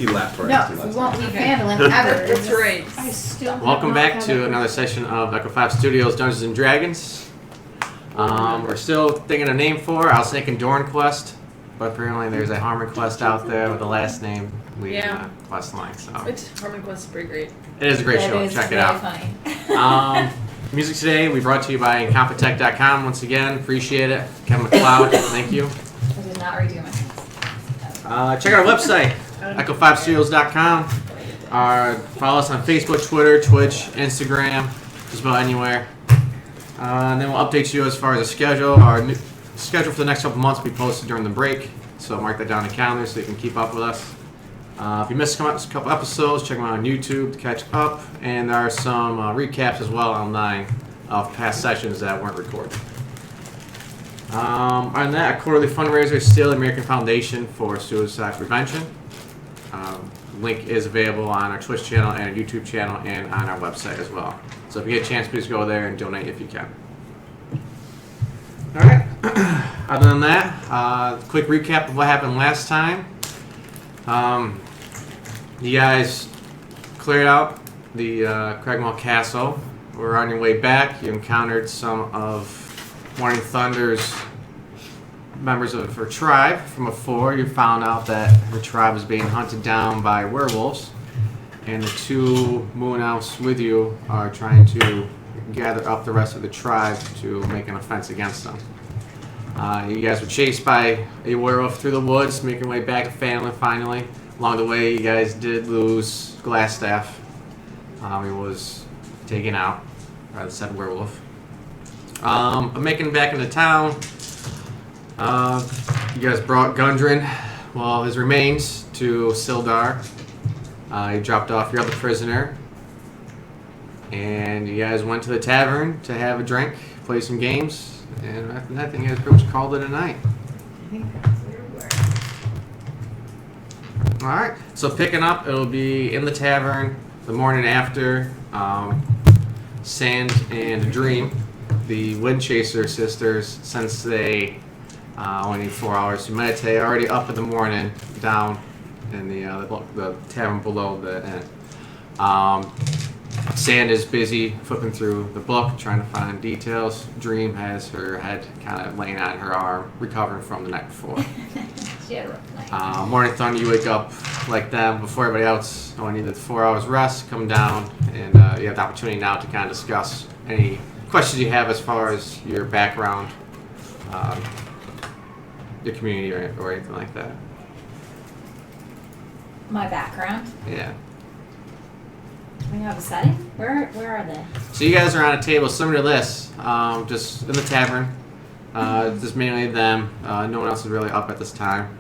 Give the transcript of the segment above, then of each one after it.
He laughed right No, we won't leave Phandelver ever. That's right. I still Welcome back to another session of Echo 5 Studios Dungeons and Dragons. We're still thinking a name for it. I was thinking Dorn Quest, but apparently there's a Harmon Quest out there with the last name leading the quest line. So Harmon Quest is pretty great. it is a great show. Check it out. Funny. Music today we brought to you by Incompetech.com. Once again, appreciate it. Kevin McLeod, thank you. I did not redo my things. Check out our website, echo5studios.com. Follow us on Facebook, Twitter, Twitch, Instagram, just about anywhere. And then we'll update you as far as the schedule. Our schedule for the next couple months will be posted during the break, so mark that down in the calendar so you can keep up with us. If you missed a couple episodes, check them out on YouTube to catch up. And there are some recaps as well online of past sessions that weren't recorded. Other than that, a quarterly fundraiser is still the American Foundation for Suicide Prevention. Link is available on our Twitch channel and our YouTube channel and on our website as well. So if you get a chance, please go there and donate if you can. All right. Other than that, quick recap of what happened last time. You guys cleared out the Cragmaw Castle. We're on your way back. You encountered some of Mourning Thunder's members of her tribe from before. You found out that her tribe was being hunted down by werewolves, and the two moon elves with you are trying to gather up the rest of the tribe to make an offense against them. You guys were chased by a werewolf through the woods, making your way back to Phandelver finally. Along the way, you guys did lose Glassstaff. He was taken out by the said werewolf. But making it back into town, you guys brought Gundren, well, his remains, to Sildar. He dropped off your other prisoner, and you guys went to the tavern to have a drink, play some games, and after that, I think you guys pretty much called it a night. I think that's where we were. Alright, so picking up, it'll be in the tavern the morning after. Sand and Dream, the Windchaser sisters, since they only need 4 hours to meditate, already up in the morning down in the tavern below the inn. Sand is busy flipping through the book, trying to find details. Dream has her head kind of laying on her arm, recovering from the night before. She had a rough night. Mourning Thunder, you wake up like them before everybody else. Only needed 4 hours rest, come down, and you have the opportunity now to kind of discuss any questions you have as far as your background, your community, or anything like that. My background. Yeah. We have a setting? Where are they? So you guys are on a table similar to this, just in the tavern. Just mainly them. No one else is really up at this time.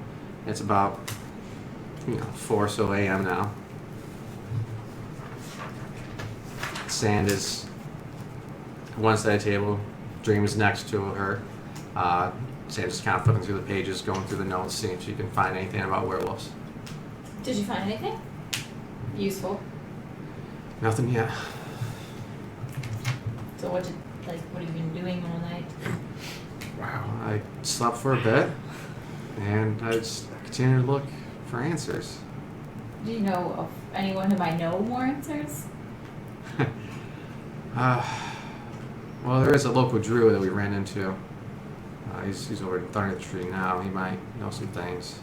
It's about 4 or so a.m. now. Sand is one side of the table. Dream is next to her. Sand just kind of flipping through the pages, going through the notes, seeing if she can find anything about werewolves. Did you find anything useful? Nothing yet. So what have you been doing all night? Wow. I slept for a bit, and I just continued to look for answers. Do you know of anyone who might know more answers? Well, there is a local druid that we ran into. He's over at Thunder Tree now. He might know some things.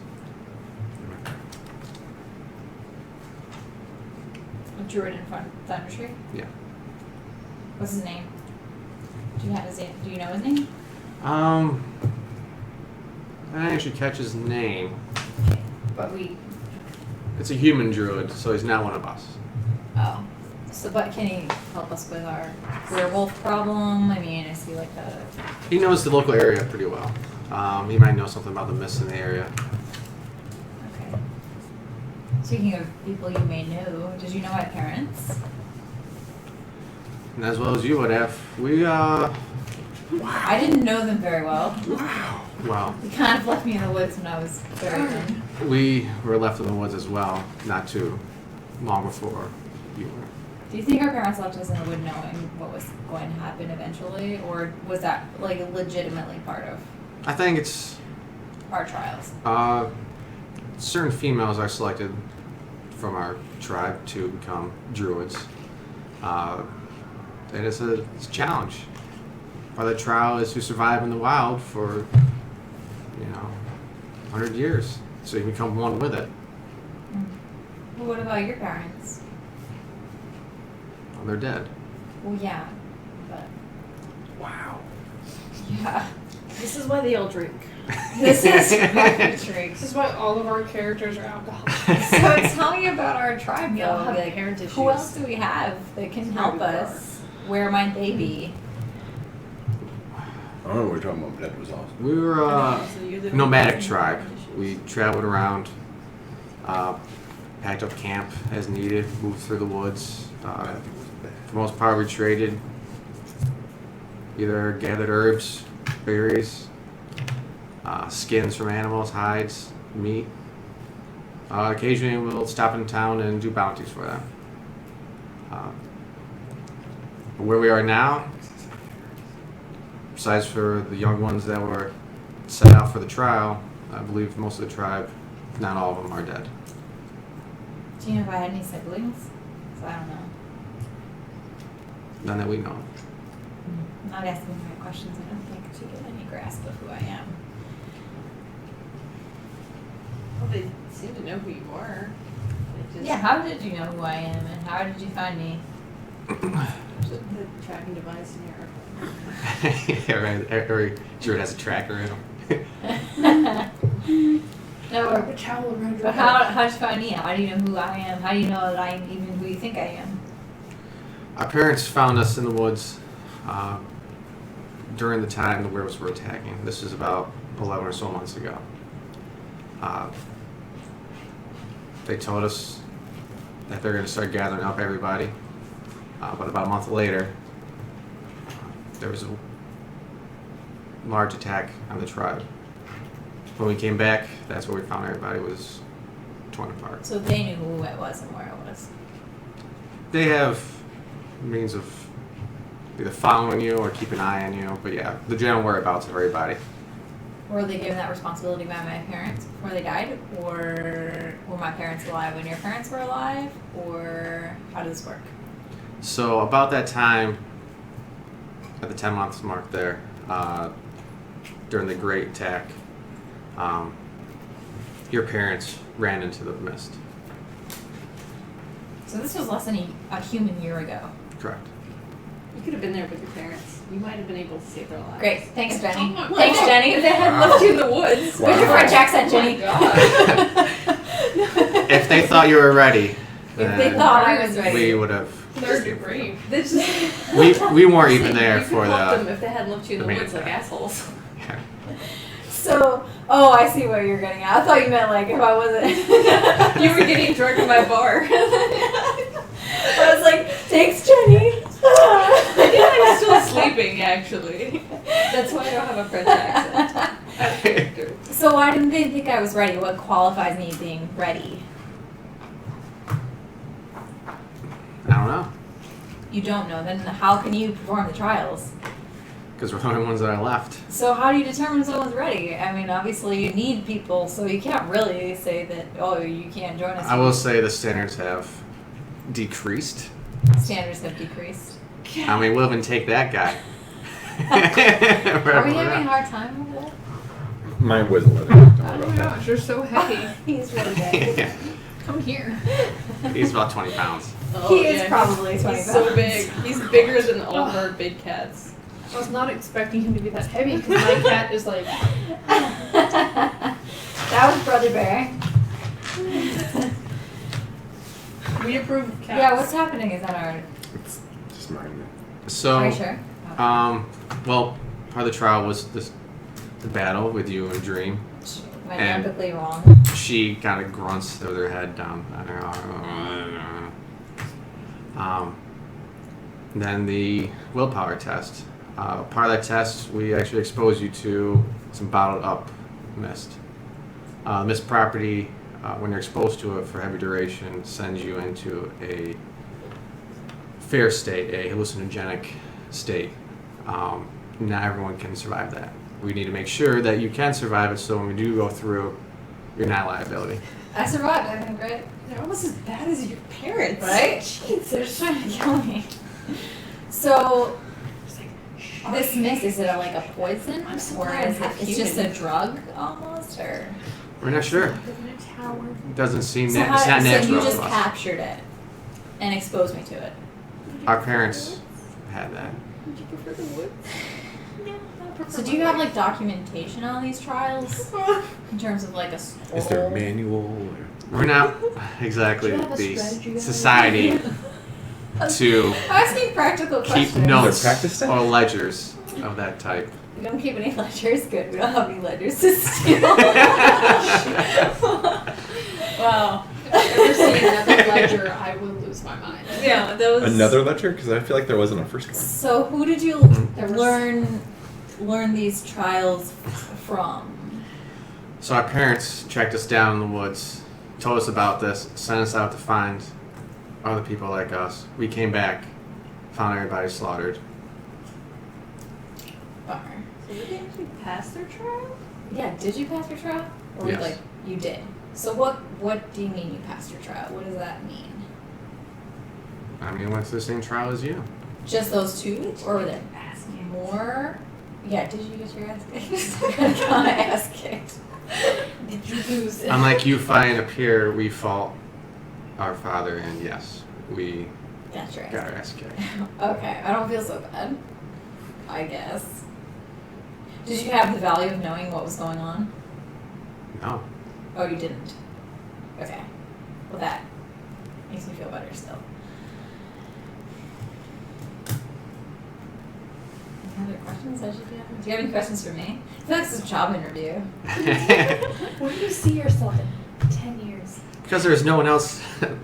A druid in Thunder Tree? Yeah. What's his name? Do you know his name? I didn't actually catch his name. But It's a human druid, so he's not one of us. Oh. But can he help us with our werewolf problem? I mean, is he like a... He knows the local area pretty well. He might know something about the mist in the area. Okay. Speaking of people you may know, did you know my parents? And as well as you would have. We, I didn't know them very well. Wow. well, They kind of left me in the woods when I was very young. we were left in the woods as well, not too long before you were. Do you think our parents left us in the wood knowing what was going to happen eventually? Or was that legitimately part of I think it's our trials? certain females are selected from our tribe to become druids. And it's a challenge. Part of the trial is to survive in the wild for, 100 years, so you become one with it. Well, what about your parents? Well, they're dead. Well, yeah, but Wow. yeah, This is why they all drink. this is very true. This is why all of our characters are alcoholics. So tell me about our tribe, We all though. have Like, parent issues. who else do we have that can help us? Where might they be? I don't know what we're talking about, but that was awesome. We were So you're the nomadic only tribe. parent issues. We traveled around, packed up camp as needed, moved through the woods. For the most part, we traded, either gathered herbs, berries, skins from animals, hides, meat. Occasionally, we'll stop in town and do bounties for them. Where we are now, besides for the young ones that were set out for the trial, I believe most of the tribe, if not all of them, are dead. Do you know if I had any siblings? So I don't know. None that we know. I'm not asking the right questions. I don't think to get any grasp of who I am. Well, they seem to know who you are. They just- Yeah, how did you know who I am, and how did you find me? The tracking device in your Yeah, right. Every druid has a tracker in them. No, Wrap a towel around your but head. how did you find me? How do you know who I am? How do you know that I am even who you think I am? Our parents found us in the woods during the time the werewolves were attacking. This is about 11 or so months ago. They told us that they're going to start gathering up everybody. But about a month later, there was a large attack on the tribe. When we came back, that's where we found everybody was torn apart. So they knew who I was and where I was. They have means of either following you or keep an eye on you, but yeah, the general whereabouts of everybody. Were they given that responsibility by my parents before they died? Or were my parents alive when your parents were alive? Or how does this work? So about that time, at the 10 months mark there, during the Great Attack, your parents ran into the mist. So this was less than a human year ago. Correct. You could have been there with your parents. You might have been able to save their lives. Great. Thanks, Jenny. Oh, Thanks, wow. Jenny. If they had Wow. left you in the woods. Wow. Where's your French accent, Oh my Jenny? God. If they thought you were ready, If they then thought I was ready. we would have. They're brave. They just, We weren't even there you for could help the. them if they hadn't left you in the the main woods like attack. assholes. Yeah. So, I see what you're getting at. I thought you meant like if I wasn't. You were getting drunk in my bar. I was like, thanks, Jenny. I think I'm still sleeping, actually. That's why I don't have a French accent. So why didn't they think I was ready? What qualifies me being ready? I don't know, You don't know. Then how can you perform the trials? because we're the only ones that are left. So how do you determine someone's ready? I mean, obviously you need people, so you can't really say that, you can't join us. I will say the standards have decreased. Standards have decreased. I mean, we'll even take that guy. Are we having a hard time with that? Mine wasn't letting me. Don't Oh worry my about that. gosh, you're so heavy. He's really big. Yeah. Come here. He's about 20 pounds. He is probably 20 He's so pounds. big. He's bigger than all of our big cats. I was not expecting him to be that heavy because my cat is like, That was Brother Bear. We approve of cats. Yeah, what's happening? Is that our... It's just mine. So, Are you sure? well, part of the trial was the battle with you and Dream. Am I and- epically wrong? She kind of grunts with her head down on her arm. Then the willpower test. Part of that test, we actually expose you to some bottled up mist. Mist property, when you're exposed to it for heavy duration, sends you into a fair state, a hallucinogenic state. Not everyone can survive that. We need to make sure that you can survive it, so when we do go through, you're not a liability. I survived. I think, right? They're almost as bad as your parents. Right? Jeez, they're just trying to kill me. So, this mist, is it like a poison? I'm so or glad is I'm it's just a human. drug almost? Or We're not sure. Live in a tower. It doesn't seem so, it's not so natural you just to us. captured it and exposed me to it. Our parents had that. Would you prefer the woods? So do you have like documentation on these trials in terms of like a scroll? Is there a manual? Or... We're not exactly Do you have a the strategy guide? society to I'm asking practical keep questions. notes Practice that? or ledgers of that type. We don't keep any ledgers. Good. We don't have any ledgers to steal. Wow. If I ever see another ledger, I will lose my mind. Yeah, that was Another ledger? Because I feel like there wasn't a first one. So who did you There was- learn these trials from? So our parents tracked us down in the woods, told us about this, sent us out to find other people like us. We came back, found everybody slaughtered. Bummer. So did they actually pass their trial? Yeah. Did you pass your trial? Or Yes. like you did? So what do you mean you passed your trial? What does that mean? I mean, I went through the same trial as you. Just those two, or were there Asking. more? Yeah. Did you get your ass kicked? I got my ass kicked. Did you lose it? Unlike you find a peer, we fought our father, and yes, we Got your ass got our ass kicked. Okay, I don't feel so bad. I guess. Did you have the value of knowing what was going on? No. Oh, you didn't. Okay. Well, that makes me feel better still. Any other questions I should do? Do you have any questions for me? I feel like this is a job interview. Where do you see yourself in 10 years? Because there's no one else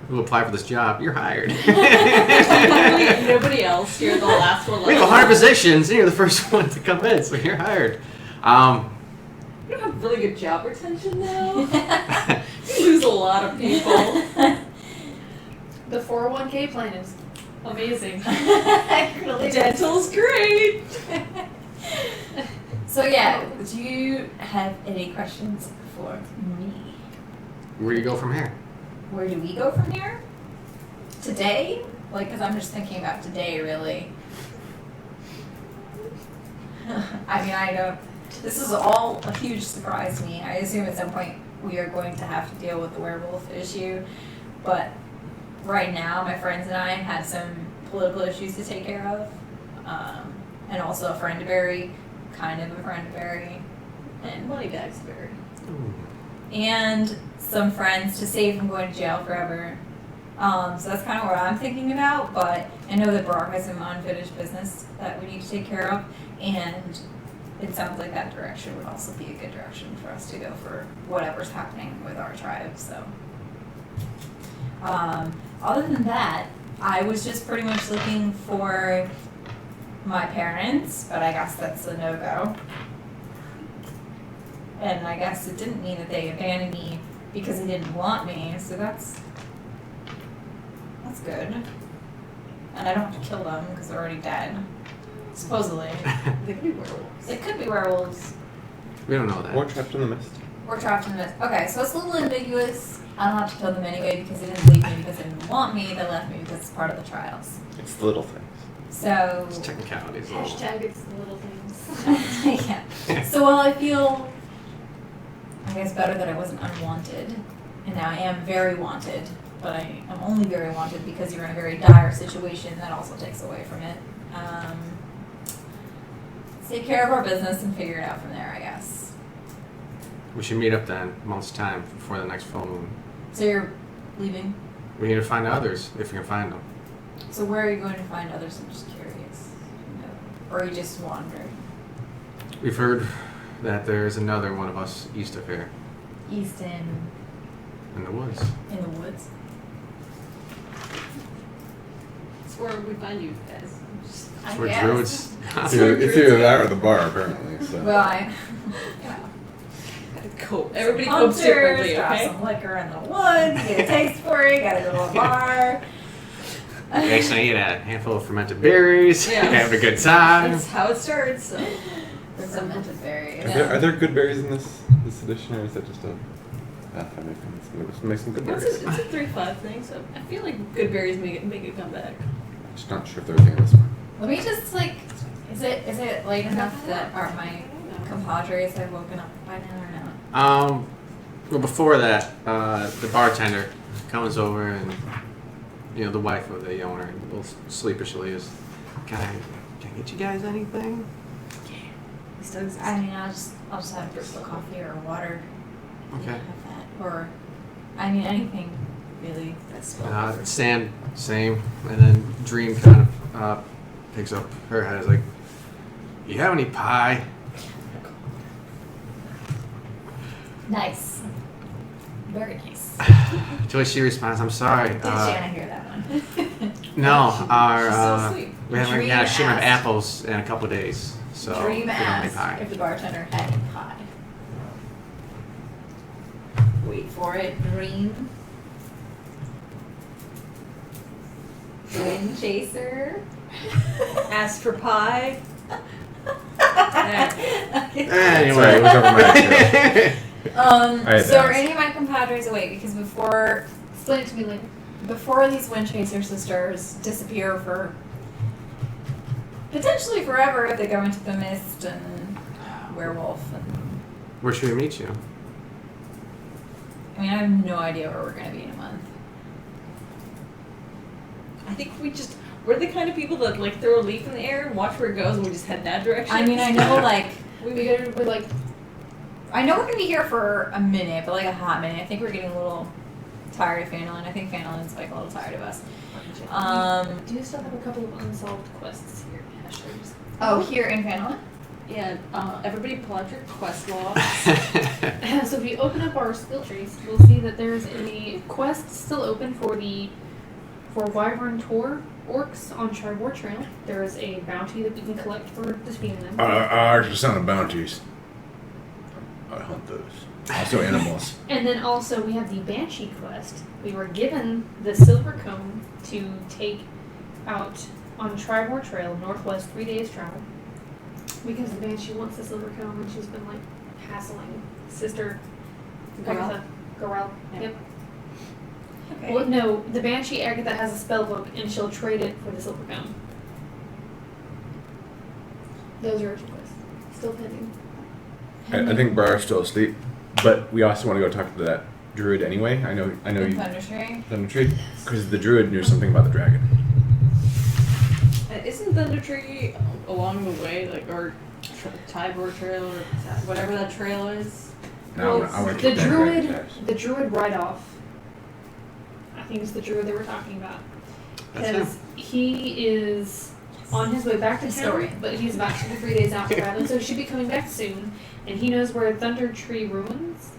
who applied for this job, you're hired. Nobody else. You're the last one. We have 100 positions, and you're the first one to come in, so you're hired. You don't have really good job retention though. You lose a lot of people. The 401k plan is amazing. Dental's great. So yeah, do you have any questions for me? Where do you go from here? Where do we go from here? Today? Like, because I'm just thinking about today, really. I mean, I don't. This is all a huge surprise to me. I assume at some point we are going to have to deal with the werewolf issue. But right now, my friends and I had some political issues to take care of. And also a friend to bury, kind of a friend to bury. And Money bags very. and some friends to save from going to jail forever. So that's kind of what I'm thinking about, but I know that Brock has some unfinished business that we need to take care of, and it sounds like that direction would also be a good direction for us to go for whatever's happening with our tribe, so. Other than that, I was just pretty much looking for my parents, but I guess that's a no-go. And I guess it didn't mean that they abandoned me because they didn't want me, so that's good. And I don't have to kill them because they're already dead. Supposedly. They could be werewolves. They could be werewolves. We don't know that. Or trapped in the mist. Or trapped in the mist. Okay, so it's a little ambiguous. I don't have to kill them anyway because they didn't leave me because they didn't want me. They left me because it's part of the trials. It's the little things. So. It's technicalities. Hashtag it's the little things. Yeah. So while I feel, I guess, better that I wasn't unwanted, and now I am very wanted, but I am only very wanted because you're in a very dire situation, that also takes away from it. Let's take care of our business and figure it out from there, I guess. We should meet up then, a month's time before the next full moon. So you're leaving? We need to find others if we can find them. So where are you going to find others? I'm just curious. Or are you just wandering? We've heard that there's another one of us east of here, East in the woods. in the woods? That's where we find you guys. Just- I It's where guess. druids. It's either that or the bar, apparently. So. Well, I... yeah. Cool. Everybody copes differently, drop okay? some liquor in the woods, get a taste for it, gotta go to a bar. Okay, so you eat a handful of fermented berries, Yeah. have a good time. That's how it starts. So. The fermented berries. Are there good berries in this edition, or is that just a Let's make some good It's berries. a 3-5 thing, so I feel like good berries make it come back. Just not sure if there's anything in this one. Let me just is it late enough that my compadres have woken up by now or not? Well, before that, the bartender comes over and, the wife of the owner, a little sleepishly is, can I get you guys anything? He still exists. I mean, I'll just have Bristol coffee or water. Okay. Have that. Or, I mean, anything really that's spelled. Sand, same. And then Dream kind of picks up her head. Is like, you have any pie? Nice. Very nice. To which she responds, I'm sorry. Did Shanna hear that one? No, our She's still asleep. we haven't Dream had a shipment of asked. apples in a couple of days, so we Dream don't have any asked pie. if the bartender had any pie. Wait for it, Dream. Wind chaser. Asked for pie. Anyway, Sorry, it was over my head. I had So to are ask. any of my compadres awake? Because before Explain it to me later. these wind chaser sisters disappear for potentially forever if they go into the mist and werewolf and Where should we meet you? I mean I have no idea where we're gonna be in a month. I think we're the kind of people that like throw a leaf in the air and watch where it goes and we just head that direction. I mean I know like We're like, I know we're gonna be here for a minute, but like a hot minute. I think we're getting a little tired of Phandelver. I think Phandelver's like a little tired of us. do you still have a couple of unsolved quests here, Ashley? Oh, here in Phandelver? Yeah, everybody pull out your quest log. So if you open up our skill trees, you'll see that there's a quest still open for Wyvern Tor orcs on Tribor Trail. There is a bounty that we can collect for defeating them. Ours are son of bounties. I hunt those. Also animals. And then also we have the Banshee quest. We were given the Silver Cone to take out on Tribor Trail, northwest, 3 days travel. Because the Banshee wants the Silver Cone and she's been like hassling Sister Agatha. Gorel. Yeah. Yep. Okay. Well, no, the Banshee Agatha has a spell book and she'll trade it for the Silver Cone. Those are our two quests. Still pending. I think Briar's still asleep, but we also want to go talk to that druid anyway. I know In you. Thunderstream? Thunder Tree, because the druid knew something about the dragon. Isn't Thunder Tree along the way, like, or Tybor Trail, or whatever that trail is? Now Well, I want to the keep that druid, dragon guys. the druid write-off. I think it's the druid they were talking about. That's Because he is on his way back to town, Story. but he's about 2 to 3 days out of Ireland, so he should be coming back soon. And he knows where Thunder Tree Ruins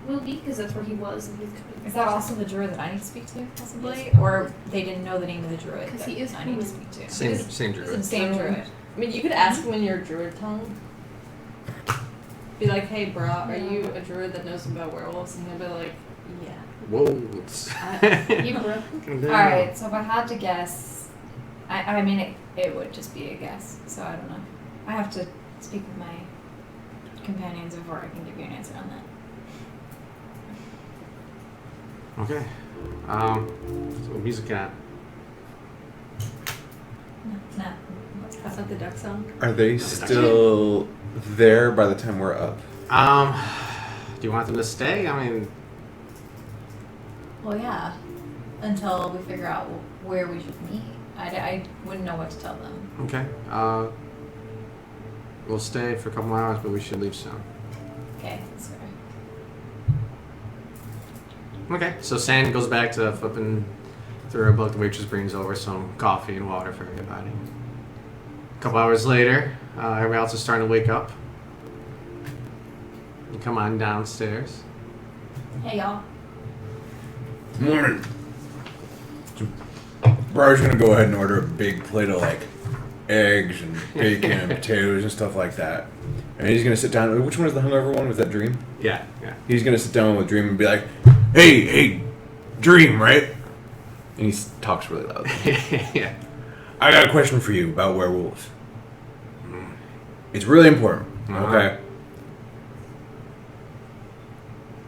will be, because that's where he was, and he's coming. Is that also the druid that I need to speak to, possibly? Yes. Or they didn't know the name of the druid 'Cause that he is I need to human. speak to? Same druid. Same druid. I mean, you could ask him in your druid tongue. Be like, hey, brah, are you a druid that knows about werewolves? And he'll be like, yeah. Whoa. You, bro. Alright, so if I had to guess, I mean, it would just be a guess, so I don't know. I have to speak with my companions before I can give you an answer on that. Okay. So music cat. No. That's not the duck song. Are they still there by the time we're up? Do you want them to stay? I mean, Well, yeah. Until we figure out where we should meet. I wouldn't know what to tell them. okay. We'll stay for a couple more hours, but we should leave soon. Okay, that's fair. Okay. So Sand goes back to flipping through her book. The waitress brings over some coffee and water for everybody. A couple hours later, everybody else is starting to wake up. You come on downstairs. Hey, y'all. Morning. Briar's gonna go ahead and order a big plate of like eggs and bacon and potatoes and stuff like that. And he's gonna sit down. Which one was the hungover one? Was that Dream? Yeah. He's gonna sit down with Dream and be like, "Hey, Dream, right?" And he talks really loud. Yeah. I got a question for you about werewolves. It's really important. Uh-huh. Okay.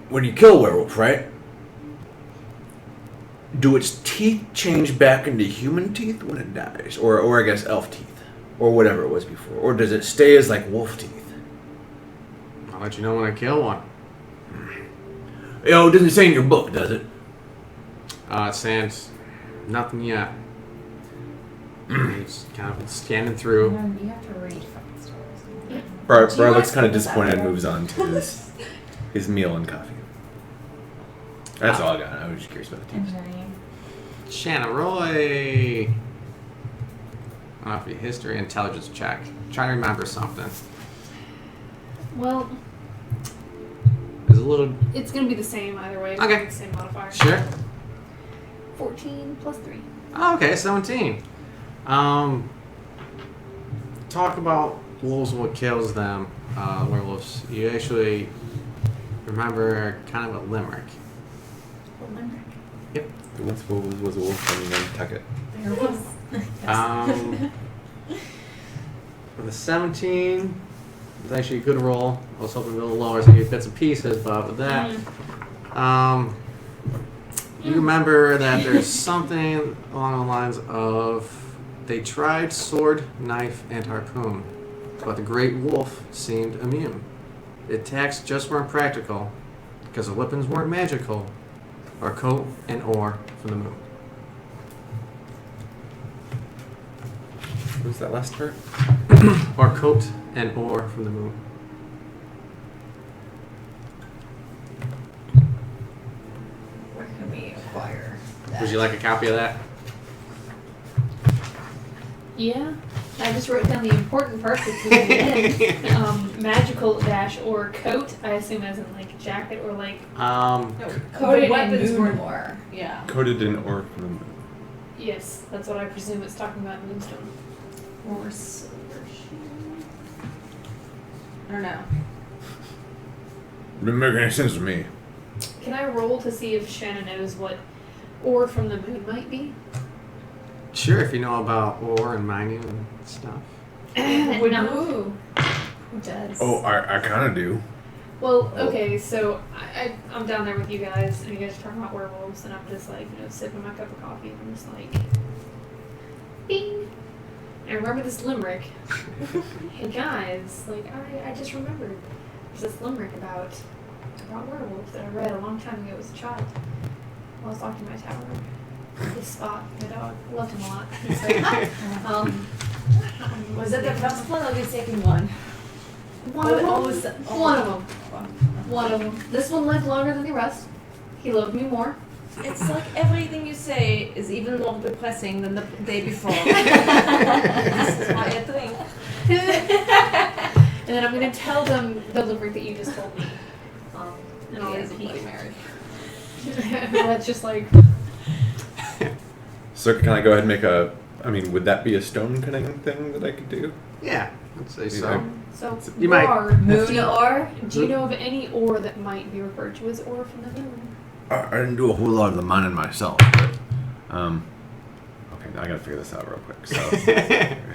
when you kill a werewolf, right? Do its teeth change back into human teeth when it dies? Or I guess elf teeth. Or whatever it was before. Or does it stay as like wolf teeth? I'll let you know when I kill one. Yo, it doesn't say in your book, does it? It stands nothing yet. Just kind of scanning through. You have to read fucking stories. Bart Do you looks guys kind of put this disappointed and out there? moves on to his meal and coffee. That's all I got. I was just curious about the teeth. Engineering. Shanna Roy. Off your history intelligence check. Try to remember something. Well, There's a little. it's gonna be the same either way. It's Okay. gonna be the same modifier. Sure. 14 plus 3. Oh, okay, 17. Talk about wolves and what kills them. Werewolves. You actually remember kind of a limerick. Once was a wolf and then tuck it. There was. With a 17, it's actually a good roll. I was hoping a little lower so you get bits and pieces, but with that, you remember that there's something along the lines of they tried sword, knife, and harpoon, but the great wolf seemed immune. The attacks just weren't practical because the weapons weren't magical, or coat and ore from the moon. What was that last part? Or coat and ore from the moon. Where can we acquire that? Would you like a copy of that? Yeah. I just wrote down the important parts at the end. Magical dash or coat, I assume as in like jacket or like No, Coated the in weapons moon weren't. ore. Yeah. Coated in ore from the moon. yes, that's what I presume it's talking about in Moonstone. Or silver shield. I don't know. Didn't make any sense to me. Can I roll to see if Shannon knows what ore from the moon might be? Sure, if you know about ore and mining and stuff. Would not. Ooh. Who does? Oh, I kind of do. Well, okay, so I'm down there with you guys, and you guys are talking about werewolves, and I'm just like, sipping my cup of coffee, and I'm just like, bing. And I remember this limerick. Hey guys, like I just remembered. There's this limerick about werewolves that I read a long time ago as a child. While I was talking to my tower. This Spot, my dog, loved him a lot. He's like, Was it the first one or the second one? one of them. One of them. This one lived longer than the rest. He loved me more. It's like everything you say is even more depressing than the day before. This is why I drink. And then I'm going to tell them the limerick that you just told me. And I'll He is repeat. Bloody Mary. That's just like, So can I go ahead and make a... I mean, would that be a stone cutting thing that I could do? Yeah, I'd say so. Yeah. so You might- ore, Moon do you- ore? Do you know of any ore that might be referred to as ore from the moon? I didn't do a whole lot of the mining myself, but... Okay, now I gotta figure this out real quick. So,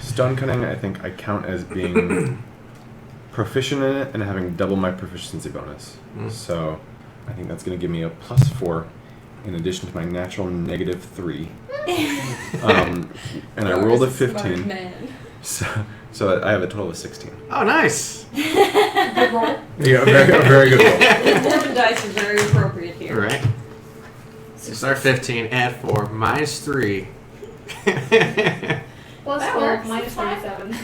stone cutting, I think I count as being proficient in it and having double my proficiency bonus. So, I think that's gonna give me a +4 in addition to my natural -3. And I rolled a 15. So I have a total of 16. Oh, nice. Good roll. Yeah, very good roll. The Dwarven dice is very appropriate here. All right. So start 15, add 4, -3. Plus That 12, works. minus Fine. 37.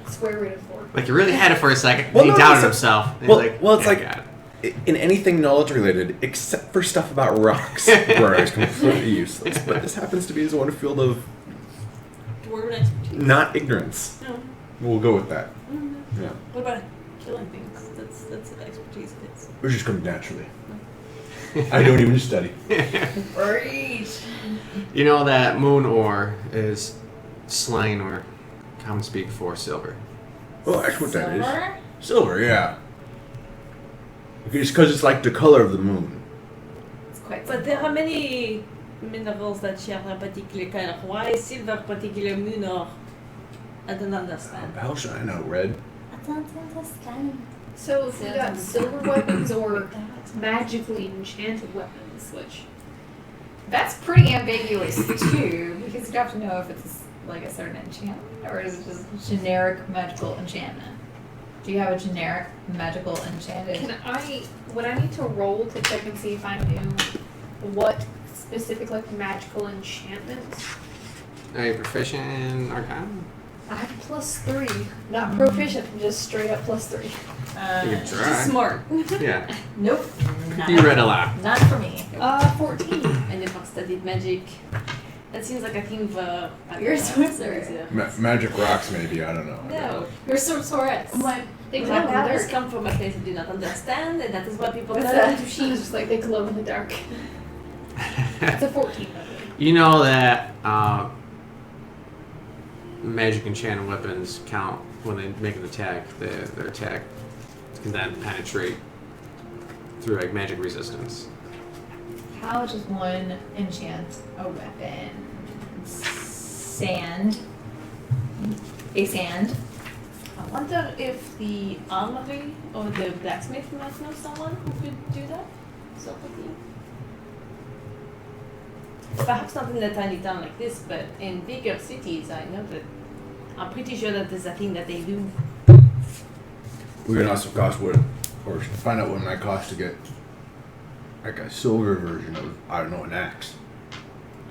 Square root of 4. Like, you really had it for a second, Well, then he no, doubted it's- himself. And he's well, like, well, it's "Yeah, I like- got it." In anything knowledge related, except for stuff about rocks, where I was completely useless. But this happens to be his one field of Dwarven expertise. not ignorance. No. We'll go with that. Yeah. What about killing things? That's an expertise of his. It just comes naturally. I don't even study. Preach. You know that moon ore is slang or common speak for silver. Well, that's what that is. Silver? Silver, yeah. It's because it's like the color of the moon. It's quite But there are many minerals that share a particular color. Why silver particular moon or I don't understand. How should I know? Red? I don't understand. So if we got silver weapons or magically enchanted weapons, which That's pretty ambiguous too, because you'd have to know if it's like a certain enchantment or is it just generic magical enchantment? Do you have a generic magical enchanted? would I need to roll to check and see if I knew what specific like magical enchantments? Are you proficient in Arcana? I have +3. Not proficient, just straight up +3. You can She's try. smart. Yeah. Nope. Not, You read a lot. not for me. 14. And if I studied magic, that seems like a thing of You're a sorcerer. Magic rocks, maybe. I don't know. No. You're a sorceress. They My glow in the powers dark. come from a place I do not understand, and that is what people What's tell that? me to She's just like they glow in the dark. It's a 14, by the way. You know that magic enchanted weapons count when they make an attack. Their attack can then penetrate through like magic resistance. How does one enchant a weapon? Sand. A sand. I wonder if the armory or the blacksmith might know someone who could do that. So quickly. Perhaps not in a tiny town like this, but in bigger cities, I know that. I'm pretty sure that there's a thing that they do. We can also cost what, or find out what it might cost to get like a silver version of, I don't know, an axe.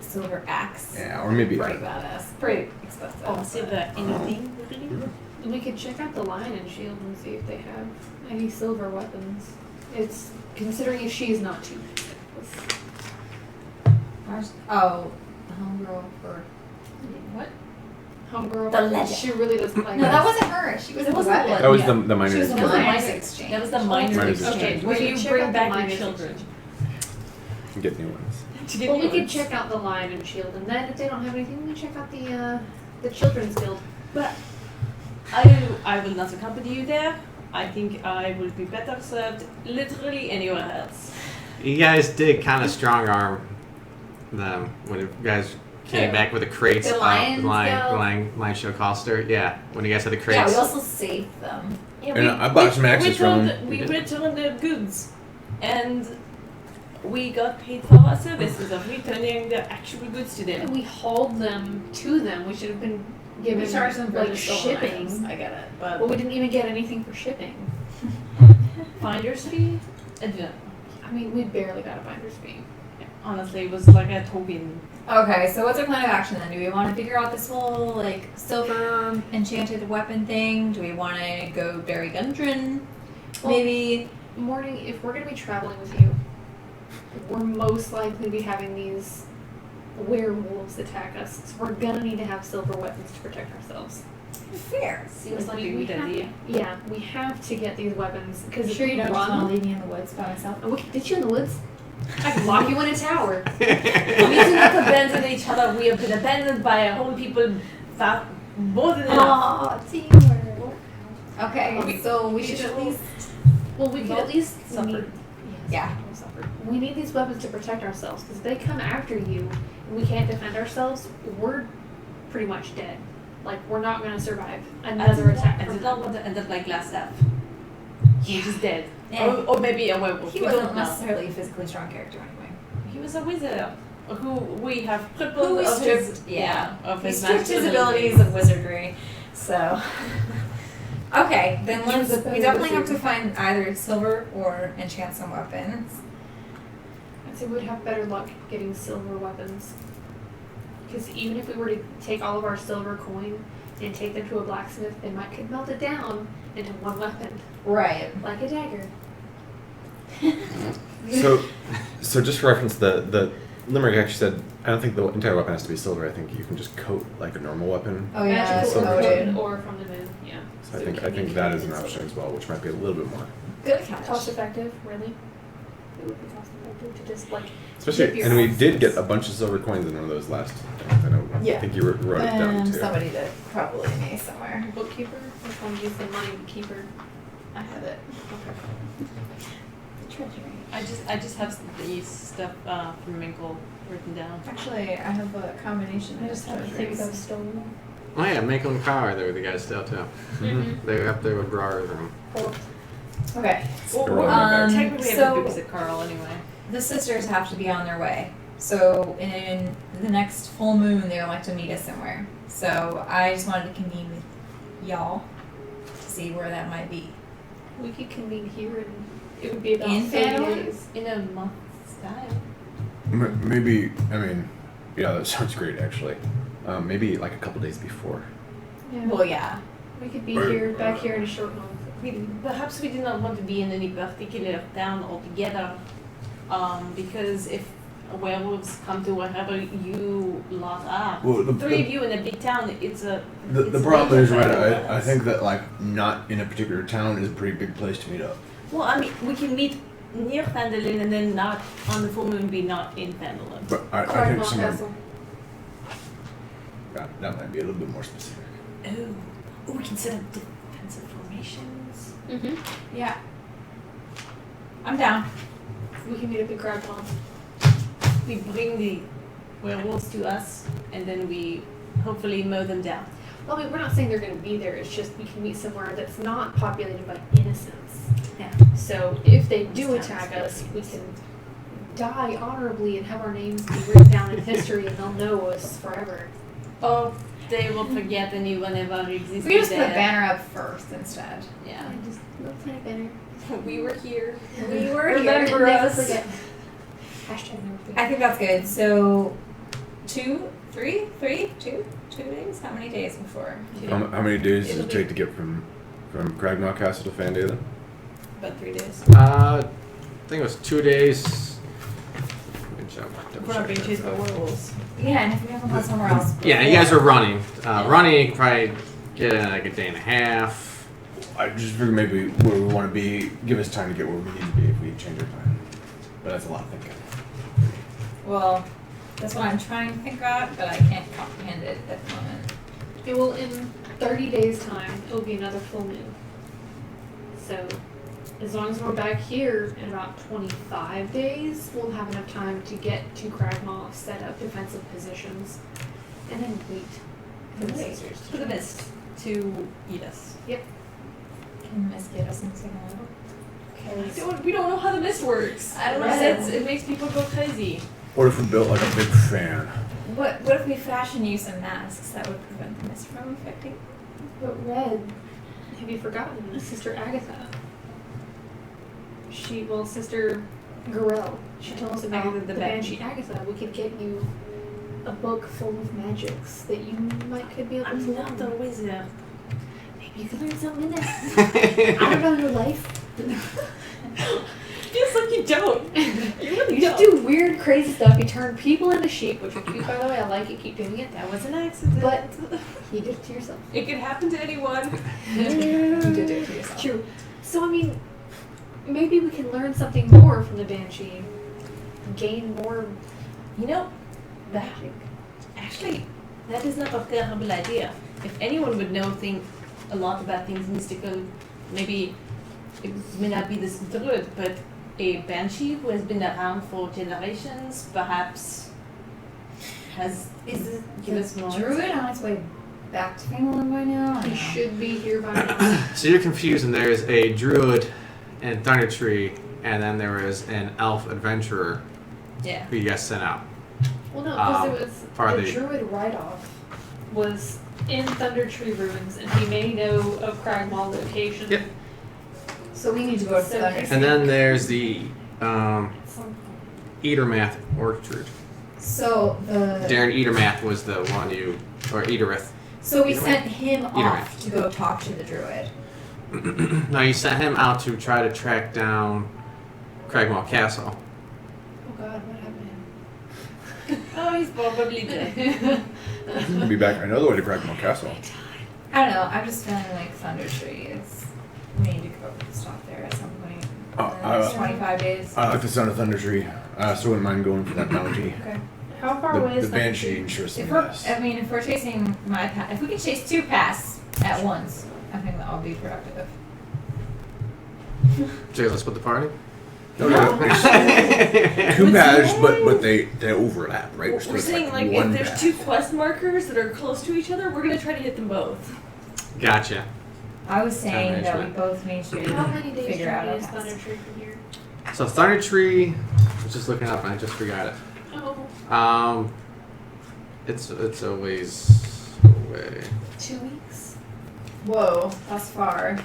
Silver axe. Yeah, or maybe Pretty badass. Pretty expensive. Oh, silver anything, really? We could check out the Lion and Shield and see if they have any silver weapons. It's considering if she's not too. Oh, the homegirl for What? Homegirl. The legend. She really doesn't like no, us. that wasn't her. She was It the wasn't weapon. that was Yeah. the She miners. was the That was the miners miners. exchange. That was the miners Miners exchange, exchange. where We you could check bring out back the your miners children. exchange. Get new ones. To get Well, we new could ones. check out the Lion and Shield, and then if they don't have anything, we can check out the Children's Guild. But I will not accompany you there. I think I will be better served literally anywhere else. You guys did kind of strong arm them when you guys came back with the crates. The Lions Guild? Lion Show Coster. Yeah, when you guys had the Yeah, crates. we also saved them. Yeah, And I bought some axes from them. We You did? returned the goods, and we got paid for our services of returning the actual goods to And them. we hauled them to them. We should have been given We charged them for like the stolen items. shipping. I get it, but But we didn't even get anything for shipping. Finder's fee? I do not know. I mean, we barely got a finder's fee. Honestly, it was like a token. okay. So what's our plan of action then? Do we want to figure out this whole like silver enchanted weapon thing? Do we want to go bury Gundren? Well- Maybe. Morning, if we're going to be traveling with you, we're most likely to be having these werewolves attack us. So we're going to need to have silver weapons to protect ourselves. Fair. Seems like a we good have, idea. yeah, we have to get these weapons because Sure if you we don't just want to run, leave me in the woods by myself? and we can ditch you in the woods. I can lock you in a tower. We do not abandon each other. We have been abandoned by our own people more than enough. Oh, teamwork. Okay, so we should at least. Well, we could at least suffered. need- Yeah. we'll suffer. We need these weapons to protect ourselves because if they come after you and we can't defend ourselves, we're pretty much dead. Like we're not going to survive another attack. I from did not them. want to end up like last staff. He's just dead. Yeah. Or maybe a werewolf. He We wasn't don't know. necessarily a physically strong character anyway. He was a wizard who we have Who crippled we of stripped, his, of his stripped his magical abilities of wizardry. So, okay, then He was let's. a We definitely have to wizard. find either silver or enchant some weapons. I'd say we'd have better luck getting silver weapons. Because even if we were to take all of our silver coin and take them to a blacksmith, they might could melt it down into one weapon, Right. like a dagger. So just for reference, the limerick actually said, I don't think the entire weapon has to be silver. I think you can just coat like a normal weapon. Oh yeah, Magical silver or, noted. or from the moon, yeah. So I we think can make that is it an option as well, which might be a little bit more. Good catch. Cost effective, really? It would be cost effective to just like dip Especially, your and we axes. did get a bunch of silver coins in one of those last things. I know. Yeah. I think you wrote it down too. Somebody did, probably me somewhere. bookkeeper. Which one use the money keeper? I have it. Okay. The treasury. I just have these stuff from Minkle written down. Actually, I have a combination. I just have things I've stolen. Oh yeah, Mako and Kyle, they were the guys still too. Mm-hmm. They were up there with Brar's room. Okay. Well, They're rolling my back. technically, I have to babysit Carl anyway. The sisters have to be on their way. So in the next full moon, they would like to meet us somewhere. So I just wanted to convene with y'all to see where that might be. We could convene here and it would be about In 30 Phandelver? days. In a month's time. Maybe, I mean, yeah, that sounds great actually. Maybe like a couple days before. Yeah. Well, yeah. We could be here, back here in a short month. Perhaps we do not want to be in any particular town altogether, because if werewolves come to wherever you lot are, Well, three of you in a big town, it's a. The it's a problem danger is, for right, everyone I else. think that, like, not in a particular town is a pretty big place to meet up. Well, I mean, we can meet near Phandelver and then not on the full moon be not in Phandelver. But I think Cardinal somewhere, Castle. that might be a little bit more specific. Oh, we can set up defensive formations. Mm-hmm. Yeah. I'm down. We can meet up in Crab Pond. We bring the werewolves to us, and then we hopefully mow them down. Well, I mean, we're not saying they're going to be there. It's just we can meet somewhere that's not populated by innocents. Yeah. So if they do Sounds attack good. us, we can die honorably and have our names be written down in history, and they'll know us forever. Oh, they will forget anyone ever existed We just put a there. banner up first instead. Yeah. Just little tiny banner. We were here. We were Remember here. us. Never forget. Hashtag never forget. I think that's good. So, 2 days? How many days before? How many days does It'll it be- take to get from Cragmaw Castle to Phandelver? About 3 days. I think it was 2 days. Good job. We're not being chased by werewolves. Yeah, and if we haven't gone somewhere else. Yeah, you guys are running. Running, you could probably get in like a day and a half. I just figure maybe where we want to be, give us time to get where we need to be if we change our plan. But that's a lot of thinking. Well, that's what I'm trying to think about, but I can't comprehend it at the moment. It will, in 30 days' time, it'll be another full moon. So, as long as we're back here in about 25 days, we'll have enough time to get to Cragmaw, set up defensive positions, and then wait for the Wait. sisters For the mist to eat us. Can Miss get us into We don't know how the mist works. I don't know. It makes people go crazy. What if we built like a big fan? What if we fashion you some masks that would prevent the mist from affecting? But Red, have you forgotten Sister Agatha? Sister Garel. She told us about Agatha the the Banshee Agatha. We could get you a book full of magics that you could be able to I'm not a learn. wizard. Maybe you could learn something in there. I don't know your life. Feels like you don't. You really You just do weird, crazy stuff. You turn people into sheep, which are cute, by the way. I like it. Keep doing it. That was an accident. But you did it to yourself. it could happen to anyone. You did it to yourself. True. So, I mean, maybe we can learn something more from the Banshee. Gain more You know, magic. actually, that is not a terrible idea. If anyone would know a lot about things mystical, maybe it may not be this druid, but a banshee who has been around for generations, perhaps give us more. Druid on its way back to Finland by now? He should be here by now. So you're confused, and there's a druid in Thunder Tree, and then there was an elf adventurer Yeah. who you guys sent out. Well, no, because Um, it was are the they- druid write-off was in Thunder Tree ruins, and he may know of Cragmaw location. Yep. So we need to go to So Thunder. he's- And then there's the Some- Eatermath Orchard. So the Darren Eatermath was the one or Eaterith. so we Either sent him Either off to go talk to the druid. No, you sent him out to try to track down Cragmaw Castle. Oh God, what happened to him? Oh, he's probably dead. We'll be back another way to Cragmaw Castle. I don't know. I'm just feeling like Thunder Tree is. We need to go stop there at some point. In the next 25 days. I like the sound of Thunder Tree, so wouldn't mind going for that bounty. Okay. How far away The is Thunder Banshee Tree? interests me If we're, less. if we're chasing my pass, if we can chase 2 paths at once, I think that'll be productive. So let's split the party. No, it's two paths, but they overlap, right? We're supposed to saying like one if there's path. 2 quest markers that are close to each other, we're gonna try to hit them both. Gotcha. I was saying that we management. both need to How many days figure out journey our is past. Thunder Tree from here? So Thunder Tree, I was just looking up and I just forgot it. Oh, It's a ways away. 2 weeks. Whoa, that's far.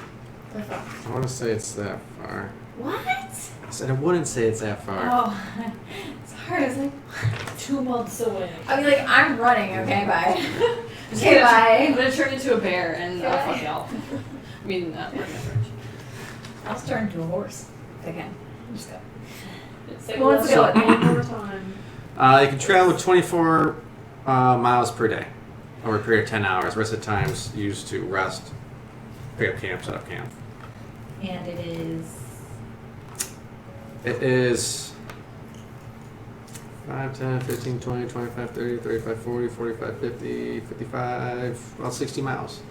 I want to say it's that far. What? I said I wouldn't say it's that far. Oh, it's hard. I was like, 2 months away. I mean, like, I'm running, okay, bye. I'm Okay, gonna bye. turn into a bear and Okay. fuck y'all. I mean, not working average. I'll turn into a horse. Again. Just go. Say Who wants to one go? more time. You can travel 24 miles per day over a period of 10 hours. Rest of the time's used to rest, pick up camp, set up camp. And it is. It is 5, 10, 15, 20, 25, 30, 35, 40, 45, 50, 55, about 60 miles.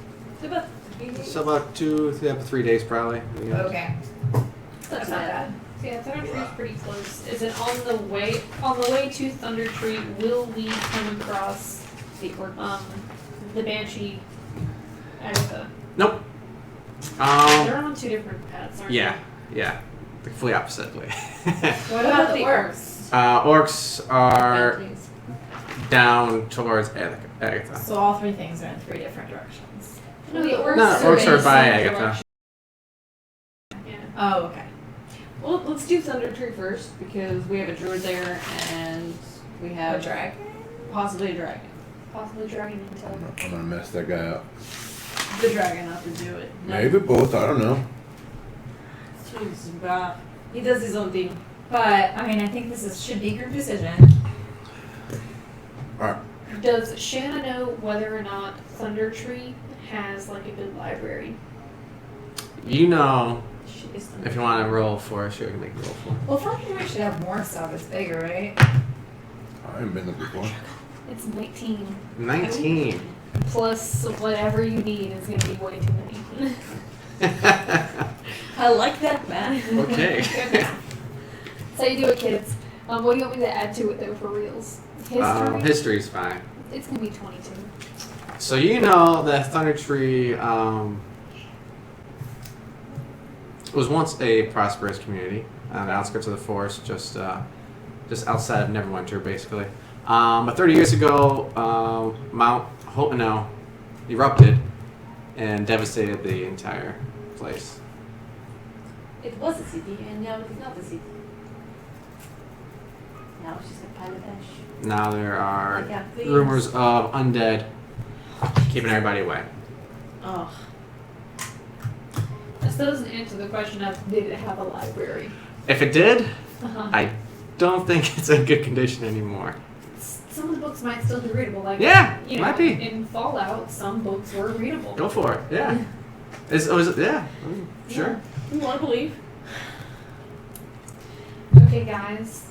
So about 3 days. So about 3 days probably. Yeah. Okay. That's not bad. So yeah, Thunder Tree is pretty close. Is it on the way? On the way to Thunder Tree, will we come across the Banshee Agatha? Nope. They're on 2 different paths, aren't Yeah, yeah. The complete opposite way. What about the orcs? Orcs are Please. down towards Agatha. So all 3 things are in 3 different directions. No, the orcs, No, are orcs in are the by same Agatha. direction. Yeah. Oh, okay. Well, let's do Thunder Tree first because we have a druid there and we A have drag. possibly a dragon. Possibly dragging into I'm gonna mess that guy up. The dragon, not the druid. No. Maybe both. I don't know. Jeez, bruh. He does his own thing. But, I mean, I think this should be a group decision. All right. Does Shanna know whether or not Thunder Tree has like a good library? You know, She is if you want to roll for it, sure, you can make a roll for it. Well, Thunder Tree should have more stuff. It's bigger, right? I haven't been there before. It's 19 19. plus whatever you need is going to be way too many. I like that, man. Okay. So you do it, kids. What do you want me to add to it though for reals? History. History's fine. It's gonna be 22. So you know that Thunder Tree was once a prosperous community on the outskirts of the forest, just outside of Neverwinter, basically. But 30 years ago, Mount Hotenau erupted and devastated the entire place. It was a city, and now it is not a city. Now it's just a pile of ash. Now there are Like a place. rumors of undead keeping everybody away. Oh, That still doesn't answer the question of did it have a library? If it did, Uh-huh. I don't think it's in good condition anymore. Some of the books might still be readable. Like Yeah, you know, might be. in Fallout, some books were readable. Go for it. Yeah. Yeah. Sure. you want to believe? Okay, guys.